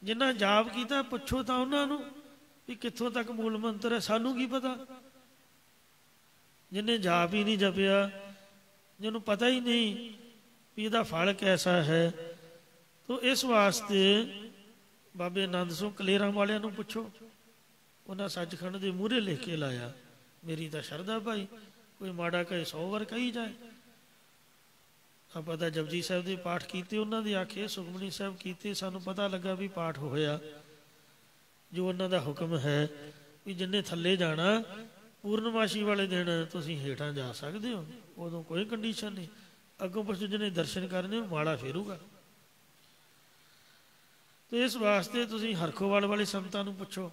ਜਿਨ੍ਹਾਂ ਜਾਪ ਕੀਤਾ ਪੁੱਛੋ ਤਾਂ ਉਹਨਾਂ ਨੂੰ ਵੀ ਕਿੱਥੋਂ ਤੱਕ ਮੂਲ ਮੰਤਰ ਹੈ, ਸਾਨੂੰ ਕੀ ਪਤਾ। ਜਿਹਨੇ ਜਾਪ ਹੀ ਨਹੀਂ ਜਪਿਆ, ਜਿਹਨੂੰ ਪਤਾ ਹੀ ਨਹੀਂ ਵੀ ਇਹਦਾ ਫਲ ਕੈਸਾ ਹੈ। ਤੋ ਇਸ ਵਾਸਤੇ ਬਾਬੇ ਆਨੰਦ ਸਿੰਘ ਕਲੇਰਾਂ ਵਾਲਿਆਂ ਨੂੰ ਪੁੱਛੋ, ਉਹਨਾਂ ਸੱਚਖੰਡ ਦੇ ਮੂਹਰੇ ਲਿਖ ਕੇ ਲਾਇਆ, ਮੇਰੀ ਤਾਂ ਸ਼ਰਧਾ ਭਾਈ, ਕੋਈ ਮਾੜਾ ਕਹੇ 100 ਵਾਰ ਕਹੀ ਜਾਏ। ਆਪਾਂ ਤਾਂ ਜਪਜੀ ਸਾਹਿਬ ਦੇ ਪਾਠ ਕੀਤੇ, ਉਹਨਾਂ ਦੇ ਆਖੇ ਸੁਖਮਨੀ ਸਾਹਿਬ ਕੀਤੇ, ਸਾਨੂੰ ਪਤਾ ਲੱਗਾ ਵੀ ਪਾਠ ਹੋਇਆ ਜੋ ਉਹਨਾਂ ਦਾ ਹੁਕਮ ਹੈ ਵੀ ਜਿੰਨੇ ਥੱਲੇ ਜਾਣਾ ਪੂਰਨਮਾਸ਼ੀ ਵਾਲੇ ਦਿਨ ਤੁਸੀਂ ਹੇਠਾਂ ਜਾ ਸਕਦੇ ਹੋ, ਉਦੋਂ ਕੋਈ ਕੰਡੀਸ਼ਨ ਨਹੀਂ। ਅੱਗੋਂ ਪਿੱਛੋਂ ਜਿਹਨੇ ਦਰਸ਼ਨ ਕਰਨੇ ਮਾਲਾ ਫੇਰੂਗਾ। ਤੇ ਇਸ ਵਾਸਤੇ ਤੁਸੀਂ ਹਰਖੋਵਾਲ ਵਾਲੇ ਸੰਤਾਂ ਨੂੰ ਪੁੱਛੋ,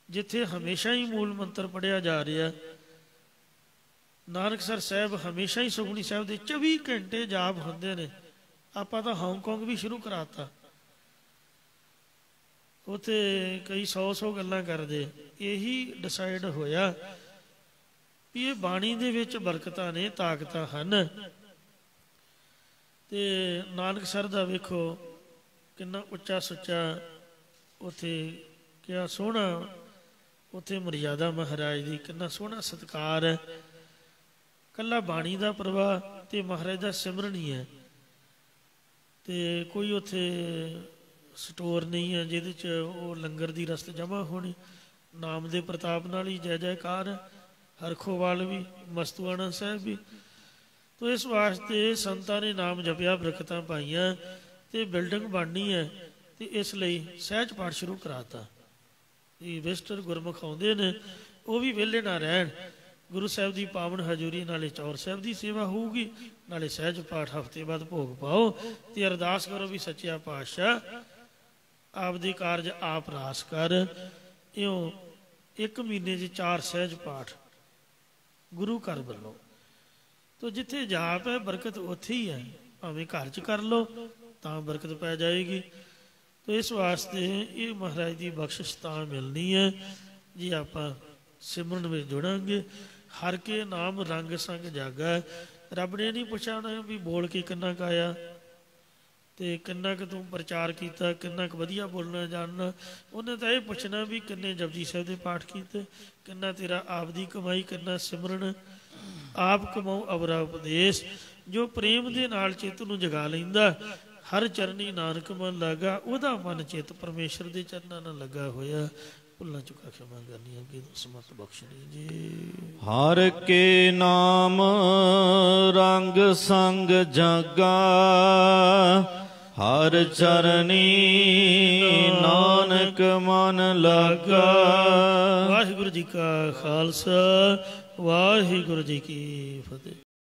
ਜਿੱਥੇ ਹਮੇਸ਼ਾ ਹੀ ਮੂਲ ਮੰਤਰ ਪੜ੍ਹਿਆ ਜਾ ਰਿਹਾ। ਨਾਨਕਸਰ ਸਾਹਿਬ ਹਮੇਸ਼ਾ ਹੀ ਸੁਖਮਨੀ ਸਾਹਿਬ ਦੇ 24 ਘੰਟੇ ਜਾਪ ਹੁੰਦੇ ਨੇ। ਆਪਾਂ ਤਾਂ ਹਾਂਗਕਾਂਗ ਵੀ ਸ਼ੁਰੂ ਕਰਾਤਾ, ਉੱਥੇ ਕਈ 100 ਗੱਲਾਂ ਕਰਦੇ। ਇਹੀ ਡਿਸਾਈਡ ਹੋਇਆ ਵੀ ਇਹ ਬਾਣੀ ਦੇ ਵਿੱਚ ਬਰਕਤਾਂ ਨੇ, ਤਾਕਤਾਂ ਹਨ। ਤੇ ਨਾਨਕਸਰ ਦਾ ਵੇਖੋ ਕਿੰਨਾ ਉੱਚਾ ਸੁੱਚਾ ਉੱਥੇ ਕਿਆ ਸੋਹਣਾ, ਉੱਥੇ ਮਰਿਆਦਾ ਮਹਾਰਾਜ ਦੀ ਕਿੰਨਾ ਸੋਹਣਾ ਸਤਿਕਾਰ ਹੈ। ਕੱਲਾ ਬਾਣੀ ਦਾ ਪ੍ਰਵਾਹ ਤੇ ਮਹਾਰਾਜ ਦਾ ਸਿਮਰਨ ਹੀ ਹੈ। ਤੇ ਕੋਈ ਉੱਥੇ ਸਟੋਰ ਨਹੀਂ ਹੈ ਜਿਹਦੇ 'ਚ ਉਹ ਲੰਗਰ ਦੀ ਰਸਤ ਜਮ੍ਹਾਂ ਹੋਣੀ। ਨਾਮ ਦੇ ਪ੍ਰਤਾਪ ਨਾਲ ਹੀ ਜੈ ਜੈਕਾਰ ਹੈ। ਹਰਖੋਵਾਲ ਵੀ, ਮਸਤੂਆਣਾ ਸਾਹਿਬ ਵੀ। ਤੋ ਇਸ ਵਾਸਤੇ ਸੰਤਾਂ ਨੇ ਨਾਮ ਜਪਿਆ, ਬਰਕਤਾਂ ਪਾਈਆਂ ਤੇ ਬਿਲਡਿੰਗ ਬਣਨੀ ਹੈ। ਤੇ ਇਸ ਲਈ ਸਹਿਜ ਪਾਠ ਸ਼ੁਰੂ ਕਰਾਤਾ। ਇਹ ਵਿਜ਼ਟਰ ਗੁਰਮੁਖ ਆਉਂਦੇ ਨੇ, ਉਹ ਵੀ ਵਿਹਲੇ ਨਾ ਰਹਿਣ। ਗੁਰੂ ਸਾਹਿਬ ਦੀ ਪਾਵਨ ਹਜ਼ੂਰੀ, ਨਾਲੇ ਚੌਰ ਸਾਹਿਬ ਦੀ ਸੇਵਾ ਹੋਊਗੀ, ਨਾਲੇ ਸਹਿਜ ਪਾਠ ਹਫ਼ਤੇ ਬਾਅਦ ਭੋਗ ਪਾਓ ਤੇ ਅਰਦਾਸ ਕਰੋ ਵੀ ਸੱਚਿਆ ਪਾਤਸ਼ਾਹ ਆਪਦੇ ਕਾਰਜ ਆਪ ਰਾਸ ਕਰ। ਇਉਂ 1 ਮਹੀਨੇ 'ਚ 4 ਸਹਿਜ ਪਾਠ ਗੁਰੂ ਘਰ ਵੱਲੋਂ। ਤੋ ਜਿੱਥੇ ਜਾਪ ਹੈ ਬਰਕਤ ਉੱਥੇ ਹੀ ਹੈ, ਭਾਵੇਂ ਘਰ 'ਚ ਕਰ ਲਓ ਤਾਂ ਬਰਕਤ ਪੈ ਜਾਏਗੀ। ਤੋ ਇਸ ਵਾਸਤੇ ਇਹ ਮਹਾਰਾਜ ਦੀ ਬਖਸ਼ਿਸ਼ ਤਾਂ ਮਿਲਣੀ ਹੈ ਜੇ ਆਪਾਂ ਸਿਮਰਨ ਵਿੱਚ ਜੁੜਾਂਗੇ। ਹਰ ਕੇ ਨਾਮ ਰੰਗ ਸੰਗ ਜਾਗਾ। ਰੱਬ ਨੇ ਨਹੀਂ ਪੁੱਛਣਾ ਵੀ ਬੋਲ ਕੇ ਕਿੰਨਾ ਕੁ ਆਇਆ ਤੇ ਕਿੰਨਾ ਕੁ ਤੂੰ ਪ੍ਰਚਾਰ ਕੀਤਾ, ਕਿੰਨਾ ਕੁ ਵਧੀਆ ਬੋਲਣਾ ਜਾਣਨਾ। ਉਹਨੇ ਤਾਂ ਇਹ ਪੁੱਛਣਾ ਵੀ ਕਿੰਨੇ ਜਪਜੀ ਸਾਹਿਬ ਦੇ ਪਾਠ ਕੀਤੇ, ਕਿੰਨਾ ਤੇਰਾ ਆਪ ਦੀ ਕਮਾਈ, ਕਿੰਨਾ ਸਿਮਰਨ। ਆਪ ਕਮਾਉ ਅਵਰਾ ਉਪਦੇਸ਼, ਜੋ ਪ੍ਰੇਮ ਦੇ ਨਾਲ ਚਿੱਤ ਨੂੰ ਜਗਾ ਲੈਂਦਾ, ਹਰ ਚਰਨੀ ਨਾਨਕ ਮਨ ਲਾਗਾ, ਉਹਦਾ ਮਨ ਚਿੱਤ ਪਰਮੇਸ਼ਰ ਦੇ ਚਰਨਾਂ ਨਾਲ ਲੱਗਾ ਹੋਇਆ। ਭੁੱਲਾਂ ਚੁੱਕਾ ਖਿਮਾ ਕਰਨੀ ਅੱਗੇ ਸਮਤ ਬਖਸ਼ਣੀ ਜੀ। ਹਰ ਕੇ ਨਾਮ ਰੰਗ ਸੰਗ ਜਾਗਾ, ਹਰ ਚਰਨੀ ਨਾਨਕ ਮਨ ਲਾਗਾ। ਵਾਹਿਗੁਰੂ ਜੀ ਕਾ ਖਾਲਸਾ, ਵਾਹਿਗੁਰੂ ਜੀ ਕੀ ਫਤਿਹ।